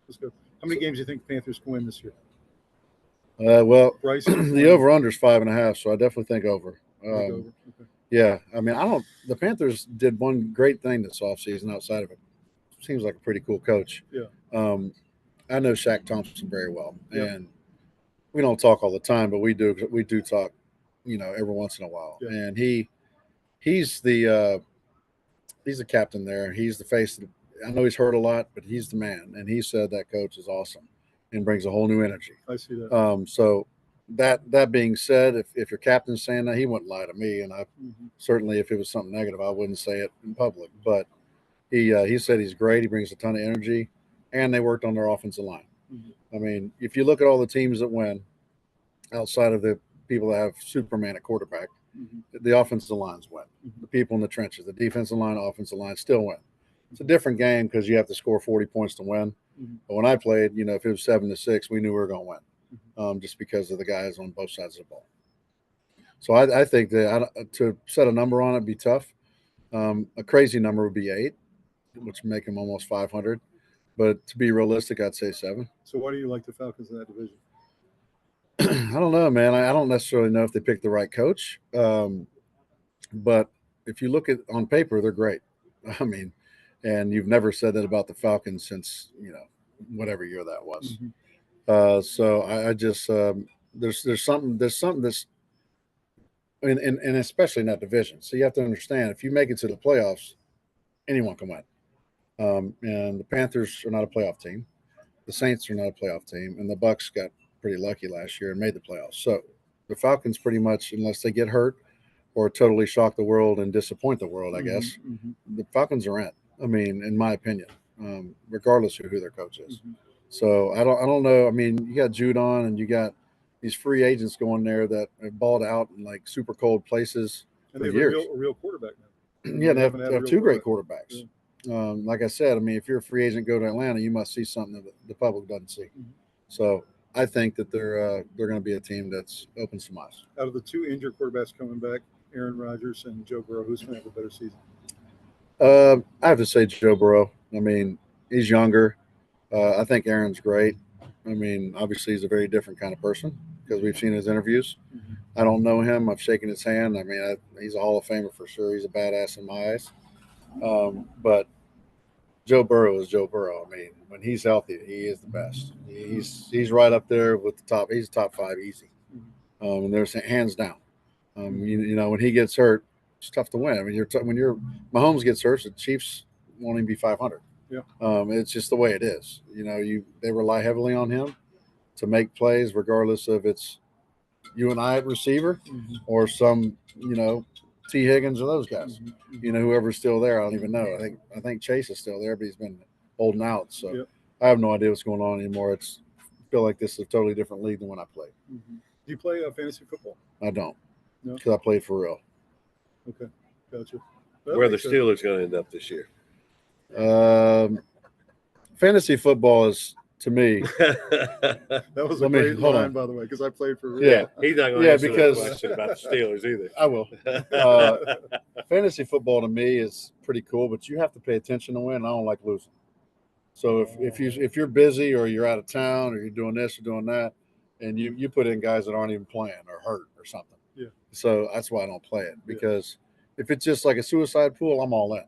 that's good. How many games do you think the Panthers can win this year? Well, Bryce, the over/under is 5.5, so I definitely think over. Okay. Yeah, I mean, the Panthers did one great thing this offseason outside of it. Seems like a pretty cool coach. Yeah. I know Shaq Thompson very well, Yeah. and we don't talk all the time, but we do talk, every once in a while. Yeah. And he's the captain there. He's the face. I know he's hurt a lot, but he's the man. And he said that coach is awesome and brings a whole new energy. I see that. So that being said, if your captain's saying that, he wouldn't lie to me, and I certainly, if it was something negative, I wouldn't say it in public. But he said he's great. He brings a ton of energy, and they worked on their offensive line. I mean, if you look at all the teams that win, outside of the people that have Superman at quarterback, the offensive lines win. The people in the trenches, the defensive line, offensive line still win. It's a different game because you have to score 40 points to win. But when I played, if it was 7-6, we knew we were going to win, just because of the guys on both sides of the ball. So I think that to set a number on it would be tough. A crazy number would be 8, which would make them almost 500. But to be realistic, I'd say 7. So why do you like the Falcons in that division? I don't know, man. I don't necessarily know if they picked the right coach. But if you look at on paper, they're great. I mean, and you've never said that about the Falcons since, whatever year that was. So I just there's something that's and especially in that division. So you have to understand, if you make it to the playoffs, anyone can win. And the Panthers are not a playoff team. The Saints are not a playoff team, and the Bucs got pretty lucky last year and made the playoffs. So the Falcons pretty much, unless they get hurt or totally shock the world and disappoint the world, I guess, the Falcons are in. I mean, in my opinion, regardless of who their coach is. So I don't know. I mean, you got Judon and you got these free agents going there that have balled out in like super cold places And for they have years. a real quarterback now. Yeah, they haven't had a have real 2 great quarterback. quarterbacks. Like I said, I mean, if you're a free agent, go to Atlanta, you must see something that the public doesn't see. So I think that they're going to be a team that's open some eyes. Out of the 2 injured quarterbacks coming back, Aaron Rodgers and Joe Burrow, who's going to have a better season? I have to say Joe Burrow. I mean, he's younger. I think Aaron's great. I mean, obviously he's a very different kind of person because we've seen his interviews. I don't know him. I've shaken his hand. I mean, he's a Hall of Famer for sure. He's a badass in my eyes. But Joe Burrow is Joe Burrow. I mean, when he's healthy, he is the best. He's right up there with the top. He's top 5 easy. And there's hands down. When he gets hurt, it's tough to win. I mean, when Mahomes gets hurt, the Chiefs won't even be 500. Yeah. It's just the way it is. They rely heavily on him to make plays, regardless of it's you and I at receiver or some, T. Higgins or those guys. Whoever's still there, I don't even know. I think Chase is still there, but he's been holding out. So I have no idea what's going on anymore. I feel like this is a totally different league than when I played. Do you play fantasy football? I don't, No? because I played for real. Okay, gotcha. Where are the Steelers going to end up this year? Fantasy football is, to me, That was a Let me- great hold line, on. by the way, because I played for real. yeah, He's not going to Yeah, answer because- that question about the Steelers either. I will. Fantasy football to me is pretty cool, but you have to pay attention to win. I don't like losing. So if you're busy or you're out of town or you're doing this or doing that, and you put in guys that aren't even playing or hurt or something. Yeah. So that's why I don't play it, because if it's just like a suicide pool, I'm all in.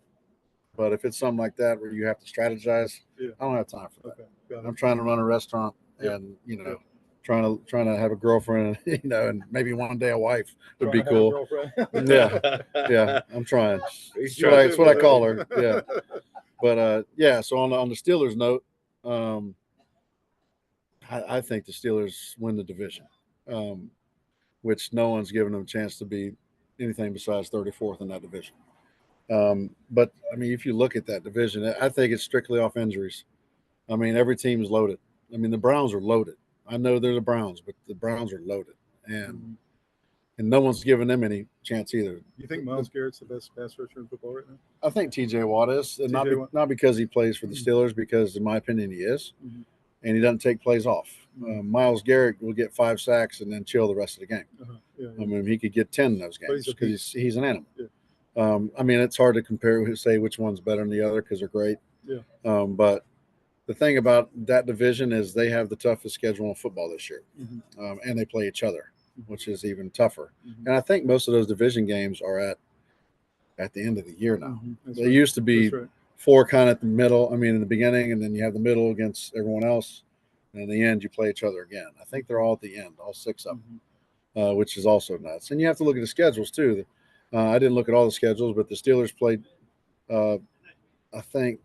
But if it's something like that where you have to strategize, I don't have time for that. Okay, got it. I'm trying to run a restaurant, Yeah. and trying to have a girlfriend, and maybe one day a wife would be cool. Yeah, I'm trying. That's what I call her. Yeah, but so on the Steelers note, I think the Steelers win the division, which no one's given them a chance to be anything besides 34th in that division. But I mean, if you look at that division, I think it's strictly off injuries. I mean, every team is loaded. I mean, the Browns are loaded. I know they're the Browns, but the Browns are loaded, and no one's giving them any chance either. You think Myles Garrett's the best pass rusher in football right now? I think T.J. Watt is, and not because he plays for the Steelers, because in my opinion he is, and he doesn't take plays off. Myles Garrett will get 5 sacks and then chill the rest of the game. I mean, he could get 10 in those games because he's an animal. I mean, it's hard to compare, say which one's better than the other because they're great. But the thing about that division is they have the toughest schedule in football this year, and they play each other, which is even tougher. And I think most of those division games are at the end of the year now. They used to be 4 kind of at the middle. I mean, in the beginning, and then you have the middle against everyone else, and in the end, you play each other again. I think they're all at the end, all 6 of them, which is also nuts. And you have to look at the schedules too. I didn't look at all the schedules, but the Steelers played, I think,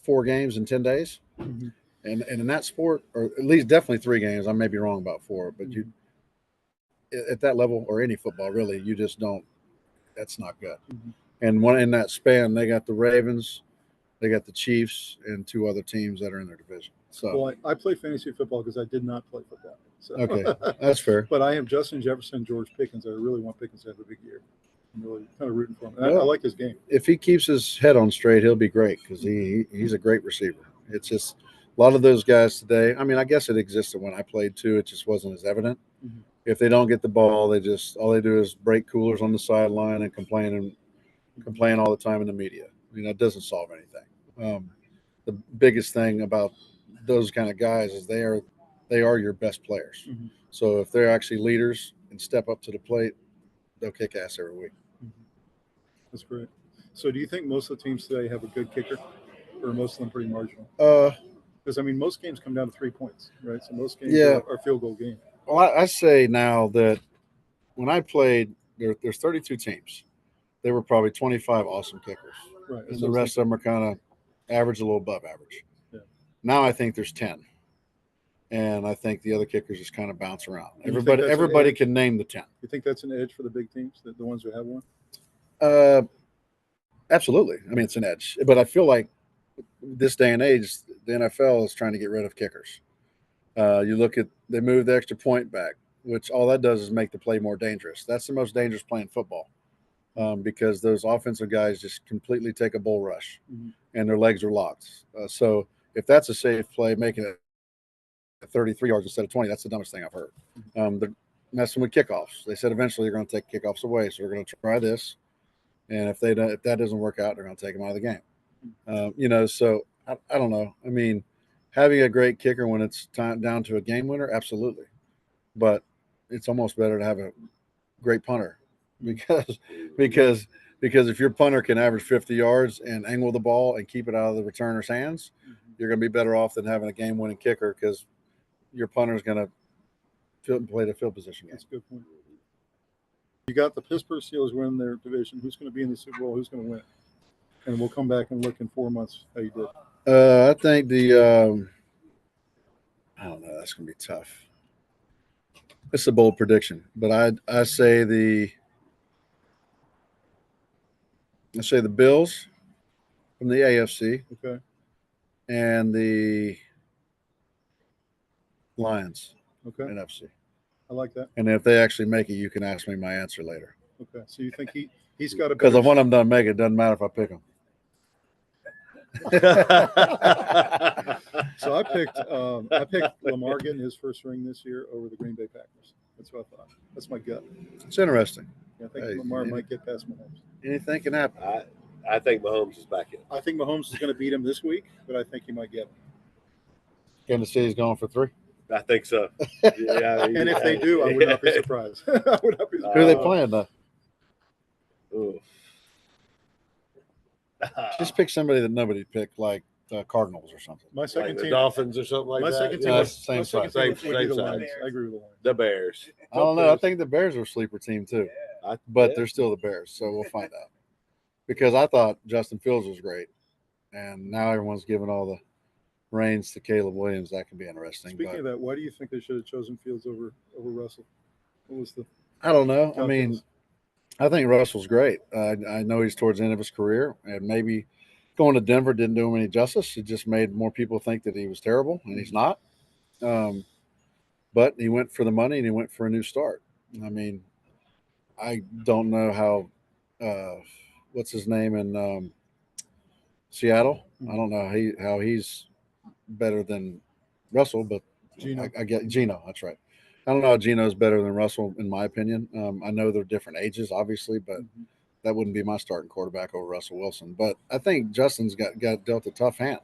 4 games in 10 days. And in that sport, or at least definitely 3 games, I may be wrong about 4, but you at that level, or any football really, you just don't. That's not good. And one in that span, they got the Ravens, they got the Chiefs, and 2 other teams that are in their division. So, well, I play fantasy football because I did not play football. So. Okay, that's fair. But I am Justin Jefferson, George Pickens. I really want Pickens to have a big year. I'm really kind of rooting for him. I like his game. If he keeps his head on straight, he'll be great because he's a great receiver. It's just a lot of those guys today. I mean, I guess it existed when I played too. It just wasn't as evident. If they don't get the ball, all they do is break coolers on the sideline and complain all the time in the media. I mean, that doesn't solve anything. The biggest thing about those kind of guys is they are your best players. So if they're actually leaders and step up to the plate, they'll kick ass every week. That's great. So do you think most of the teams today have a good kicker, or are most of them pretty marginal? Because, I mean, most games come down to 3 points, right? So most games are field goal games. Well, I say now that when I played, there's 32 teams. There were probably 25 awesome kickers. Right. And the rest of them are kind of average, a little above average. Now I think there's 10. And I think the other kickers just kind of bounce around. Everybody can name the 10. You think that's an edge for the big teams, the ones who have one? Absolutely. I mean, it's an edge. But I feel like this day and age, the NFL is trying to get rid of kickers. You look at, they moved the extra point back, which all that does is make the play more dangerous. That's the most dangerous play in football, because those offensive guys just completely take a bull rush and their legs are locked. So if that's a safe play, making it 33 yards instead of 20, that's the dumbest thing I've heard. They're messing with kickoffs. They said eventually they're going to take kickoffs away, so we're going to try this. And if that doesn't work out, they're going to take them out of the game. So I don't know. I mean, having a great kicker when it's down to a game winner, absolutely. But it's almost better to have a great punter because if your punter can average 50 yards and angle the ball and keep it out of the returner's hands, you're going to be better off than having a game-winning kicker because your punter is going to play the field position game. That's a good point. You got the Pittsburgh Steelers winning their division. Who's going to be in the Super Bowl? Who's going to win? And we'll come back and look in 4 months how you did. I think I don't know. That's going to be tough. It's a bold prediction, but I say the Bills from the AFC. Okay. And the Lions. Okay. NFC. I like that. And if they actually make it, you can ask me my answer later. Okay. So you think he's got a because if one of them doesn't make it, doesn't matter if I pick them. So I picked Lamar getting his first ring this year over the Green Bay Packers. That's what I thought. That's my gut. It's interesting. I think Lamar might get past Mahomes. Anything can happen. I think Mahomes is back in. I think Mahomes is going to beat him this week, but I think he might get him. Kansas City's going for 3. I think so. Yeah, and if they do, I would not be surprised. I would not be surprised. Who are they playing though? Just pick somebody that nobody picked, like Cardinals or something. My second Like the team, Dolphins or something like my that. second team, Yeah, was, same my second size. team would be the Same Lions. size. I agree with the Lions. The Bears. I don't know. I Bears. think the Bears are a sleeper team too, Yeah. but they're still the Bears, so we'll find out. Because I thought Justin Fields was great, and now everyone's giving all the reins to Caleb Williams. That could be interesting. Speaking of that, why do you think they should have chosen Fields over Russell? What was the I don't know. I calculus? mean, I think Russell's great. I know he's towards the end of his career, and maybe going to Denver didn't do him any justice. It just made more people think that he was terrible, and he's not. But he went for the money, and he went for a new start. I mean, I don't know how what's his name in Seattle. I don't know how he's better than Russell, but Geno. I get Geno. That's right. I don't know how Geno's better than Russell, in my opinion. I know they're different ages, obviously, but that wouldn't be my starting quarterback over Russell Wilson. But I think Justin's got dealt a tough hand.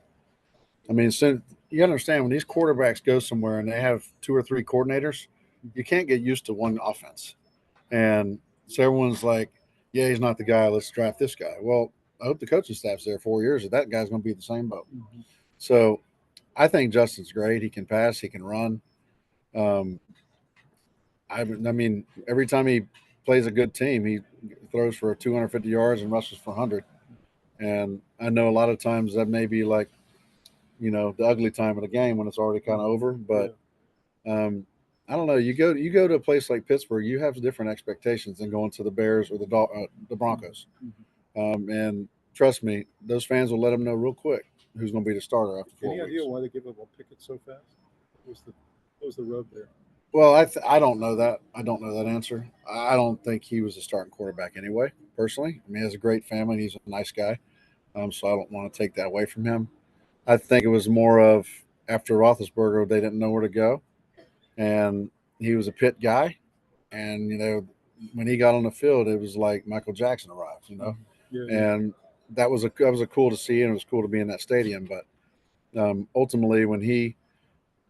I mean, so you understand when these quarterbacks go somewhere and they have 2 or 3 coordinators, you can't get used to one offense. And so everyone's like, yeah, he's not the guy. Let's draft this guy. Well, I hope the coaching staff's there 4 years and that guy's going to be the same boat. So I think Justin's great. He can pass. He can run. I mean, every time he plays a good team, he throws for 250 yards and rushes for 100. And I know a lot of times that may be like, you know, the ugly time of the game when it's already kind of over. But I don't know. You go to a place like Pittsburgh, you have different expectations than going to the Bears or the Broncos. And trust me, those fans will let them know real quick who's going to be the starter after 4 Any weeks. idea why they give up on Pickett so fast? What was the rub there? Well, I don't know that. I don't know that answer. I don't think he was a starting quarterback anyway, personally. I mean, he has a great family. And he's a nice guy. So I don't want to take that away from him. I think it was more of after Roethlisberger, they didn't know where to go. And he was a Pitt guy. And, you know, when he got on the field, it was like Michael Jackson arrived, you know. And that was a cool to see, and it was cool to be in that stadium. But ultimately, when he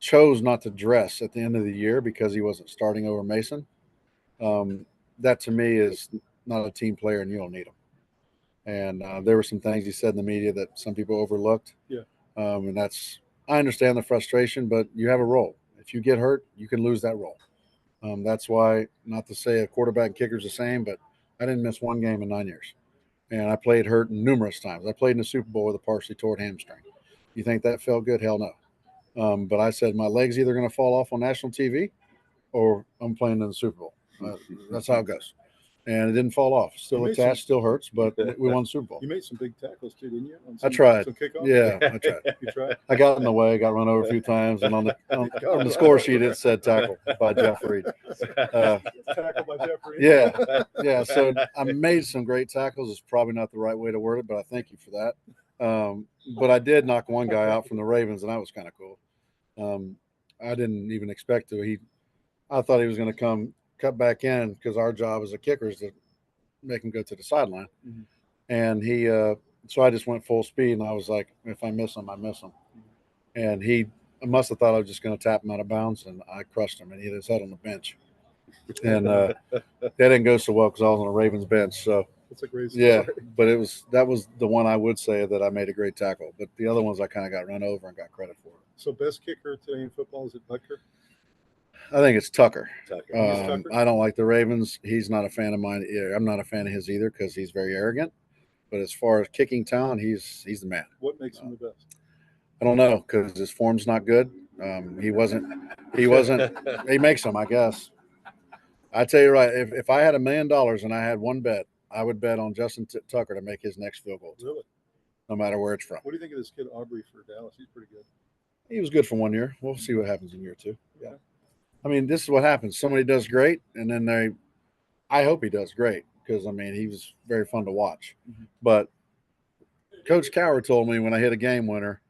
chose not to dress at the end of the year because he wasn't starting over Mason, that to me is not a team player, and you don't need him. And there were some things he said in the media that some people overlooked. And I understand the frustration, but you have a role. If you get hurt, you can lose that role. That's why, not to say a quarterback and kicker's the same, but I didn't miss one game in 9 years. And I played hurt numerous times. I played in the Super Bowl with a partially torn hamstring. You think that felt good? Hell no. But I said my leg's either going to fall off on national TV or I'm playing in the Super Bowl. That's how it goes. And it didn't fall off. Still attached, still hurts, but we won the Super Bowl. You made some big tackles too, didn't you? I tried. Some kickoff? Yeah, I tried. You tried? I got in the way, got run over a few times, and on the score sheet it said tackle by Jeff Reed. Tackle by Jeff Reed. Yeah. So I made some great tackles. It's probably not the right way to word it, but I thank you for that. But I did knock one guy out from the Ravens, and that was kind of cool. I didn't even expect to. I thought he was going to come cut back in because our job as a kicker is to make him go to the sideline. And so I just went full speed, and I was like, if I miss him, I miss him. And he must have thought I was just going to tap him out of bounds, and I crushed him, and he hit his head on the bench. And that didn't go so well because I was on the Ravens bench. So that's a great story. Yeah, but that was the one I would say that I made a great tackle. But the other ones I kind of got run over and got credit for. So best kicker today in football, is it Butker? I think it's Tucker. Tucker. I don't like the Ravens. He's not a fan of mine. I'm not a fan of his either because he's very arrogant. But as far as kicking talent, he's the man. What makes him the best? I don't know because his form's not good. He wasn't. He makes them, I guess. I tell you right, if I had $1 million and I had one bet, I would bet on Justin Tucker to make his next field goal. Really? No matter where it's from. What do you think of this kid Aubrey for Dallas? He's pretty good. He was good for 1 year. We'll see what happens in year 2. Yeah. I mean, this is what happens. Somebody does great, and then I hope he does great because, I mean, he was very fun to watch. But Coach Cowher told me when I hit a game winner,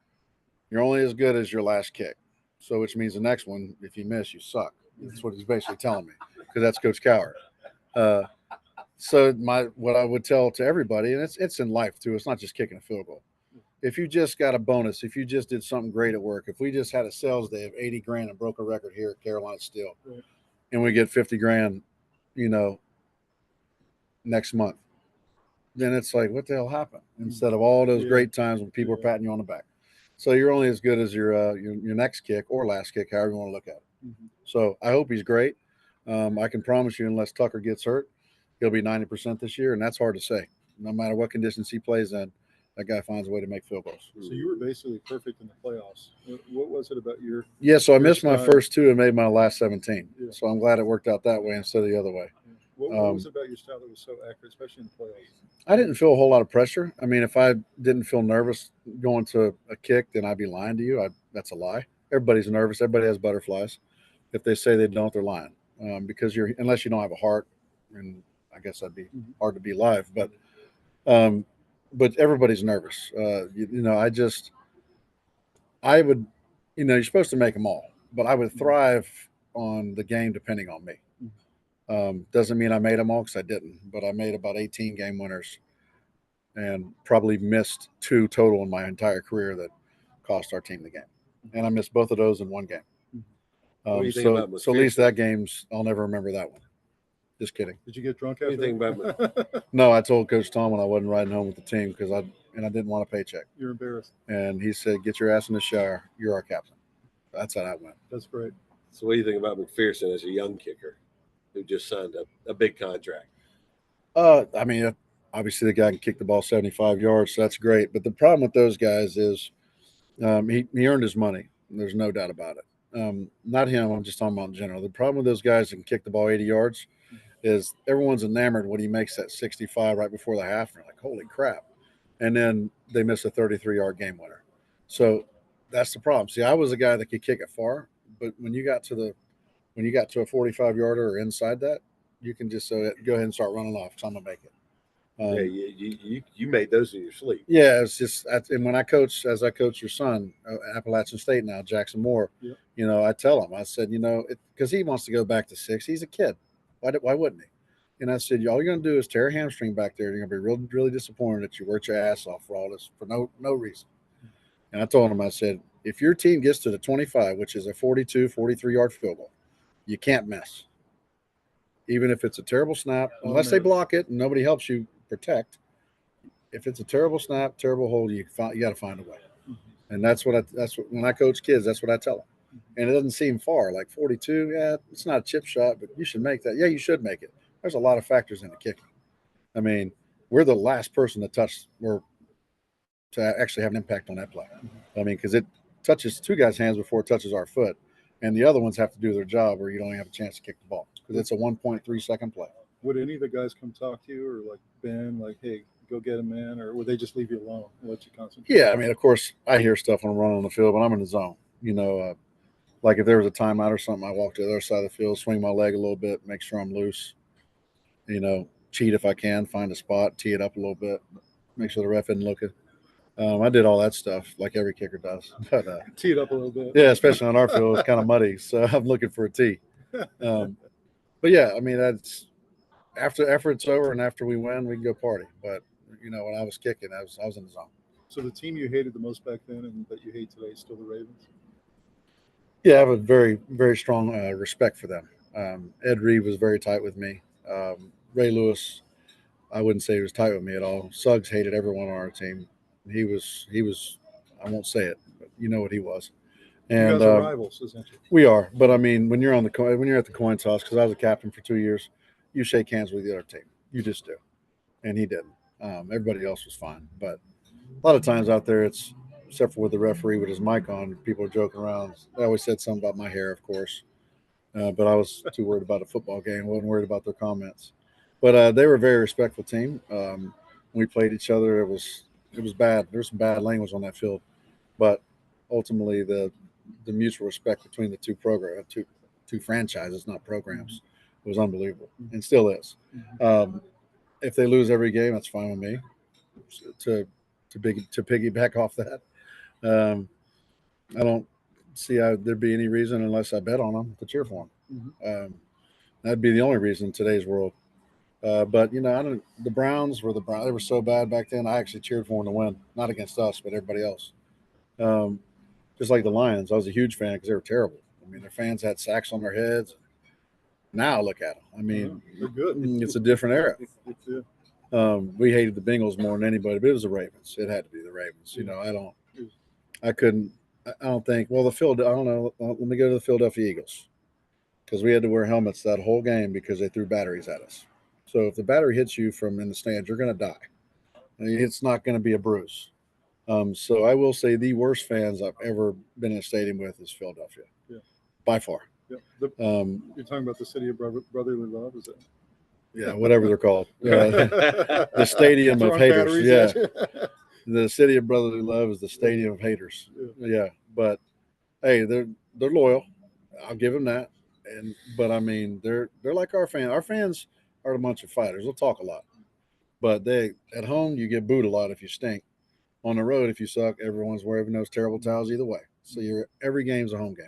you're only as good as your last kick. So which means the next one, if you miss, you suck. That's what he's basically telling me because that's Coach Cowher. So what I would tell to everybody, and it's in life too, it's not just kicking a field goal. If you just got a bonus, if you just did something great at work, if we just had a sales day of $80,000 and broke a record here at Carolina Steel, and we get $50,000, next month, then it's like, what the hell happened? Instead of all those great times when people are patting you on the back. So you're only as good as your next kick or last kick, however you want to look at it. Mm-hmm. So I hope he's great. I can promise you, unless Tucker gets hurt, he'll be 90% this year, and that's hard to say. No matter what conditions he plays in, that guy finds a way to make field goals. So you were basically perfect in the playoffs. What was it about your? Yeah, so I missed style? my first 2 and made my last 17. Yeah. So I'm glad it worked out that way instead of the other way. What was it about your style that was so accurate, especially in the playoffs? I didn't feel a whole lot of pressure. I mean, if I didn't feel nervous going to a kick, then I'd be lying to you. That's a lie. Everybody's nervous. Everybody has butterflies. If they say they don't, they're lying. Because unless you don't have a heart, and I guess that'd be hard to be live. But everybody's nervous. I would, you're supposed to make them all, but I would thrive on the game depending on me. Doesn't mean I made them all because I didn't, but I made about 18 game winners and probably missed 2 total in my entire career that cost our team the game. And I missed both of those in one game. So at least that game's, I'll never remember that one. Just kidding. Did you get drunk after? What do you think about No, I told Coach Tom when I wasn't riding home with the team because I didn't want a paycheck. You're embarrassed. And he said, "Get your ass in the shower. You're our captain." That's how that went. That's great. So what do you think about McPherson as a young kicker who just signed a big contract? I mean, obviously the guy can kick the ball 75 yards, so that's great. But the problem with those guys is he earned his money. There's no doubt about it. Not him. I'm just talking about in general. The problem with those guys that can kick the ball 80 yards is everyone's enamored when he makes that 65 right before the half. And they're like, holy crap. And then they miss a 33-yard game winner. So that's the problem. See, I was a guy that could kick it far, but when you got to a 45-yarder or inside that, you can just go ahead and start running off because I'm going to make it. You made those in your sleep. Yeah, it's just, and when I coach your son, Appalachian State now, Jackson Moore, I tell him, I said, because he wants to go back to 6. He's a kid. Why wouldn't he? And I said, all you're going to do is tear a hamstring back there. You're going to be really, really disappointed that you worked your ass off for all this for no reason. And I told him, I said, if your team gets to the 25, which is a 42, 43-yard field goal, you can't miss. Even if it's a terrible snap, unless they block it and nobody helps you protect. If it's a terrible snap, terrible hold, you got to find a way. And that's what when I coach kids, that's what I tell them. And it doesn't seem far, like 42. Yeah, it's not a chip shot, but you should make that. Yeah, you should make it. There's a lot of factors into kicking. I mean, we're the last person to actually have an impact on that play. I mean, because it touches 2 guys' hands before it touches our foot, and the other ones have to do their job, or you don't even have a chance to kick the ball because it's a 1.3 second play. Would any of the guys come talk to you, or like Ben, like, hey, go get him, man, or would they just leave you alone and let you concentrate? Yeah, I mean, of course, I hear stuff when I'm running on the field, but I'm in the zone. Like if there was a timeout or something, I walk to the other side of the field, swing my leg a little bit, make sure I'm loose. Cheat if I can, find a spot, tee it up a little bit, make sure the ref isn't looking. I did all that stuff like every kicker does. But tee it up a little bit. Yeah, especially on our field, it's kind of muddy, so I'm looking for a tee. But yeah, I mean, that's after it's over and after we win, we can go party. But when I was kicking, I was in the zone. So the team you hated the most back then and that you hate today is still the Ravens? Yeah, I have a very, very strong respect for them. Ed Reed was very tight with me. Ray Lewis, I wouldn't say he was tight with me at all. Suggs hated everyone on our team. He was. I won't say it, but you know what he was. And you guys are rivals, essentially. We are, but I mean, when you're at the coin toss, because I was a captain for 2 years, you shake hands with the other team. You just do, and he didn't. Everybody else was fine, but a lot of times out there, it's except for with the referee with his mic on, people are joking around. They always said something about my hair, of course, but I was too worried about a football game. I wasn't worried about their comments. But they were a very respectful team. When we played each other, it was bad. There was some bad language on that field, but ultimately the mutual respect between the two franchises, not programs, was unbelievable and still is. If they lose every game, that's fine with me. To piggyback off that, I don't see how there'd be any reason unless I bet on them to cheer for them. That'd be the only reason in today's world. But the Browns were the Browns. They were so bad back then. I actually cheered for them to win, not against us, but everybody else. Just like the Lions, I was a huge fan because they were terrible. I mean, their fans had sacks on their heads. Now look at them. I mean, they're good. It's a different era. We hated the Bengals more than anybody, but it was the Ravens. It had to be the Ravens. I couldn't. I don't think. Well, I don't know. Let me go to the Philadelphia Eagles because we had to wear helmets that whole game because they threw batteries at us. So if the battery hits you from in the stands, you're going to die. It's not going to be a bruise. So I will say the worst fans I've ever been in a stadium with is Philadelphia, by far. Yeah. You're talking about the city of brotherly love, is it? Yeah, whatever they're called. The stadium of haters. Yeah. The city of brotherly love is the stadium of haters. Yeah. But hey, they're loyal. I'll give them that. But I mean, they're like our fans. Our fans are a bunch of fighters. They'll talk a lot. But at home you get booed a lot if you stink. On the road, if you suck, everyone's wearing those terrible towels either way. So every game's a home game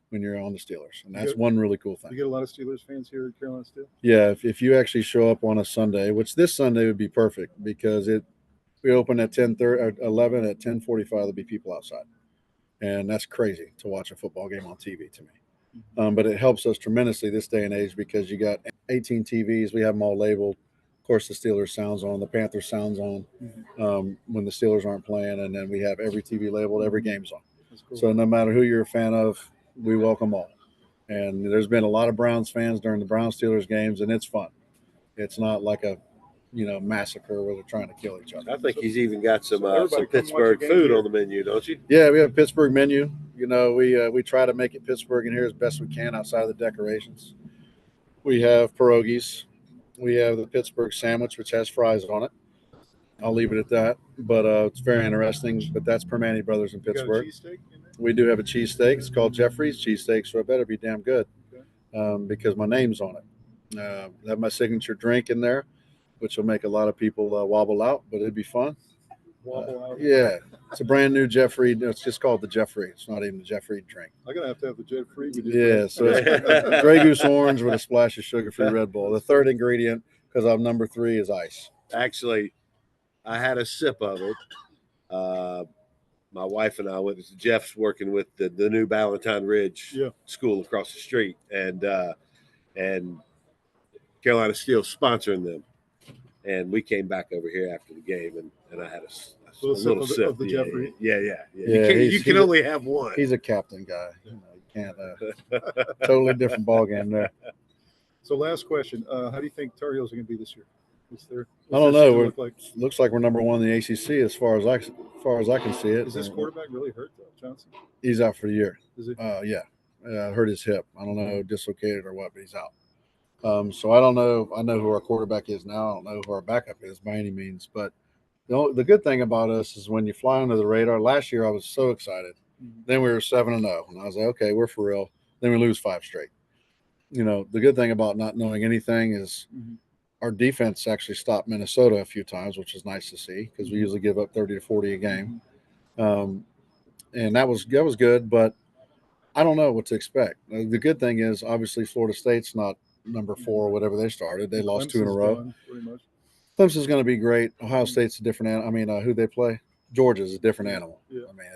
when you're on the Steelers, and that's one really cool thing. You get a lot of Steelers fans here at Carolina Steel? Yeah, if you actually show up on a Sunday, which this Sunday would be perfect because we open at 10:30, 11 at 10:45. There'll be people outside, and that's crazy to watch a football game on TV to me. But it helps us tremendously this day and age because you got 18 TVs. We have them all labeled. Of course, the Steelers sounds on, the Panthers sounds on when the Steelers aren't playing, and then we have every TV labeled, every game's on. Cool. So no matter who you're a fan of, we welcome all. And there's been a lot of Browns fans during the Browns-Steelers games, and it's fun. It's not like a massacre where they're trying to kill each other. I think he's even got some Pittsburgh food on the menu, don't you? Yeah, we have a Pittsburgh menu. We try to make it Pittsburgh in here as best we can outside of the decorations. We have pierogies. We have the Pittsburgh sandwich, which has fries on it. I'll leave it at that. But it's very interesting. But that's Permane Brothers in Pittsburgh. You got a cheesesteak in there? We do have a cheesesteak. It's called Jeffrey's cheesesteak, so it better be damn good because my name's on it. I have my signature drink in there, which will make a lot of people wobble out, but it'd be fun. Wobble out? Yeah. It's a brand new Jeffrey. It's just called the Jeffrey. It's not even the Jeffrey drink. I'm going to have the Jeffrey. Yeah, so it's Grey Goose Orange with a splash of sugar-free Red Bull. The third ingredient, because I'm number 3, is ice. Actually, I had a sip of it. My wife and I went to Jeff's working with the new Ballantyne Ridge school across the street, and Carolina Steel sponsoring them. And we came back over here after the game, and I had a little sip of the Jeffrey. Yeah. You can only have one. He's a captain guy. You can't. Totally different ball game there. So last question: how do you think Tar Heels are going to be this year? I don't know. Looks like we're number 1 in the ACC as far as I can see it. Is this quarterback really hurt though, Johnson? He's out for the year. Is he? Yeah. Hurt his hip. I don't know, dislocated or what, but he's out. So I don't know. I know who our quarterback is now. I don't know who our backup is by any means. But the good thing about us is when you fly under the radar. Last year I was so excited. Then we were 7-0, and I was like, okay, we're for real. Then we lose 5 straight. The good thing about not knowing anything is our defense actually stopped Minnesota a few times, which is nice to see because we usually give up 30 to 40 a game. And that was good, but I don't know what to expect. The good thing is obviously Florida State's not number 4 or whatever they started. They lost 2 in a row. Clemson's going to be great. Ohio State's a different animal. I mean, who they play? Georgia's a different animal. Yeah, I mean,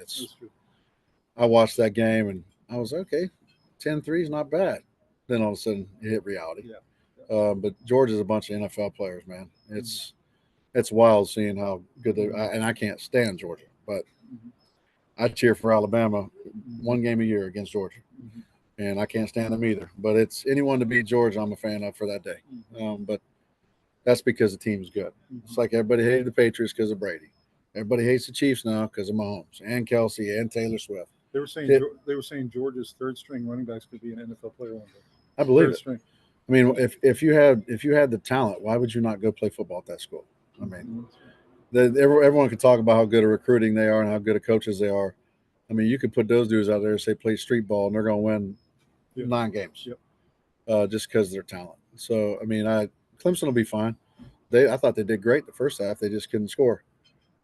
I watched that game and I was okay. 10-3 is not bad. Then all of a sudden you hit reality. Yeah. But Georgia's a bunch of NFL players, man. It's wild seeing how good they are. And I can't stand Georgia, but I cheer for Alabama 1 game a year against Georgia. And I can't stand them either. But it's anyone to beat Georgia, I'm a fan of for that day. But that's because the team's good. It's like everybody hated the Patriots because of Brady. Everybody hates the Chiefs now because of Mahomes and Kelsey and Taylor Swift. They were saying Georgia's 3rd-string running backs could be an NFL player one day. I believe it. String. I mean, if you had the talent, why would you not go play football at that school? I mean, everyone can talk about how good at recruiting they are and how good at coaches they are. I mean, you could put those dudes out there and say play street ball, and they're going to win 9 games just because of their talent. So, I mean, Clemson will be fine. I thought they did great the first half. They just couldn't score.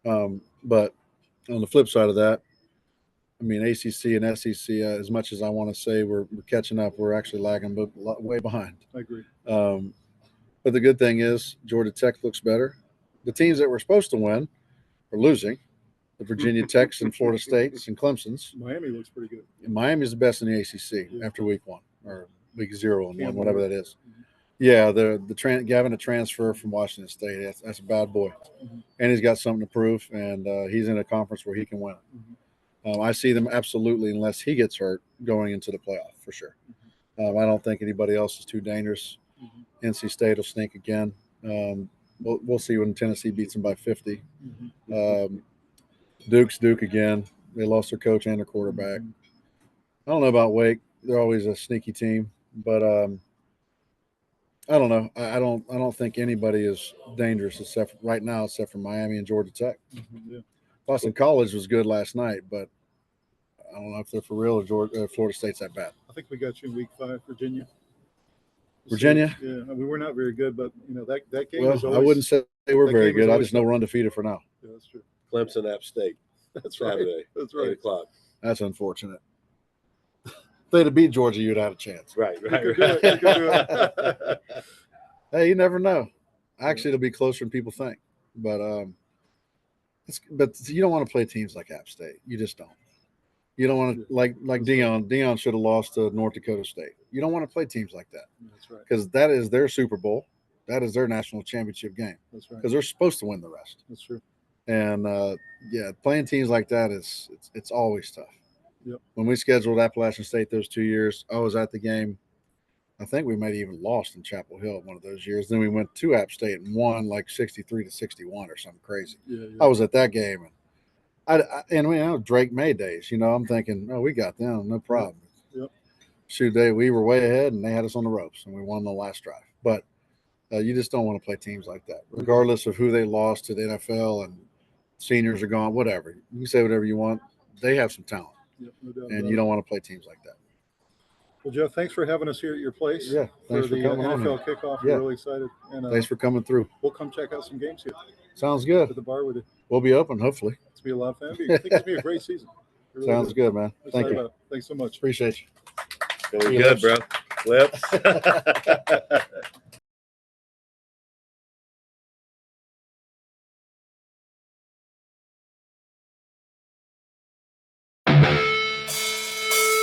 But on the flip side of that, I mean, ACC and SEC, as much as I want to say we're catching up, we're actually lagging way behind. I agree. But the good thing is Georgia Tech looks better. The teams that were supposed to win are losing. The Virginia Techs and Florida States and Clemson's. Miami looks pretty good. Miami's the best in the ACC after week 1 or week 0 and 1, whatever that is. Yeah, Gavin, a transfer from Washington State. That's a bad boy. And he's got something to prove, and he's in a conference where he can win. I see them absolutely, unless he gets hurt, going into the playoff for sure. I don't think anybody else is too dangerous. NC State will sneak again. We'll see when Tennessee beats them by 50. Duke's Duke again. They lost their coach and their quarterback. I don't know about Wake. They're always a sneaky team, but I don't know. I don't think anybody is dangerous except for Miami and Georgia Tech. Boston College was good last night, but I don't know if they're for real or Florida State's that bad. I think we got you in week 5, Virginia. Virginia? So, yeah, I mean, we're not very good, but that game Well, was always, I wouldn't say they were very good. I just know tough. we're undefeated for now. Yeah, that's true. Clemson, App State. That's right. Saturday, That's 8 right. o'clock. That's unfortunate. If they'd have beat Georgia, you'd have had a chance. Right. You could do it. You could do it. Hey, you never know. Actually, it'll be closer than people think. But you don't want to play teams like App State. You just don't. You don't want to like Deion. Deion should have lost to North Dakota State. You don't want to play teams like that. That's right. Because that is their Super Bowl. That is their national championship game. That's right. Because they're supposed to win the rest. That's true. And playing teams like that it's always tough. Yep. When we scheduled Appalachian State those 2 years, I was at the game. I think we might have even lost in Chapel Hill one of those years. Then we went to App State and won like 63-61 or something crazy. Yeah. I was at that game, and Drake May days. I'm thinking, oh, we got them, no problem. Yep. Shoot, we were way ahead, and they had us on the ropes, and we won the last drive. But you just don't want to play teams like that, regardless of who they lost to the NFL and seniors are gone. Whatever, you can say whatever you want. They have some talent, Yep, no doubt and about you it. don't want to play teams like that. Well, Jeff, thanks for having us here at your place. Yeah, thanks for the coming on NFL here. kickoff. Yeah. We're really excited, and Thanks for coming through. we'll come check out some games here Sounds at good. the bar with you. We'll be open, hopefully. It's gonna be a lot of fun. I think it's gonna be a great season. It really Sounds is. good, man. Excited Thank you. about it. Thanks so much. Appreciate you. Doing good, bro. Lips.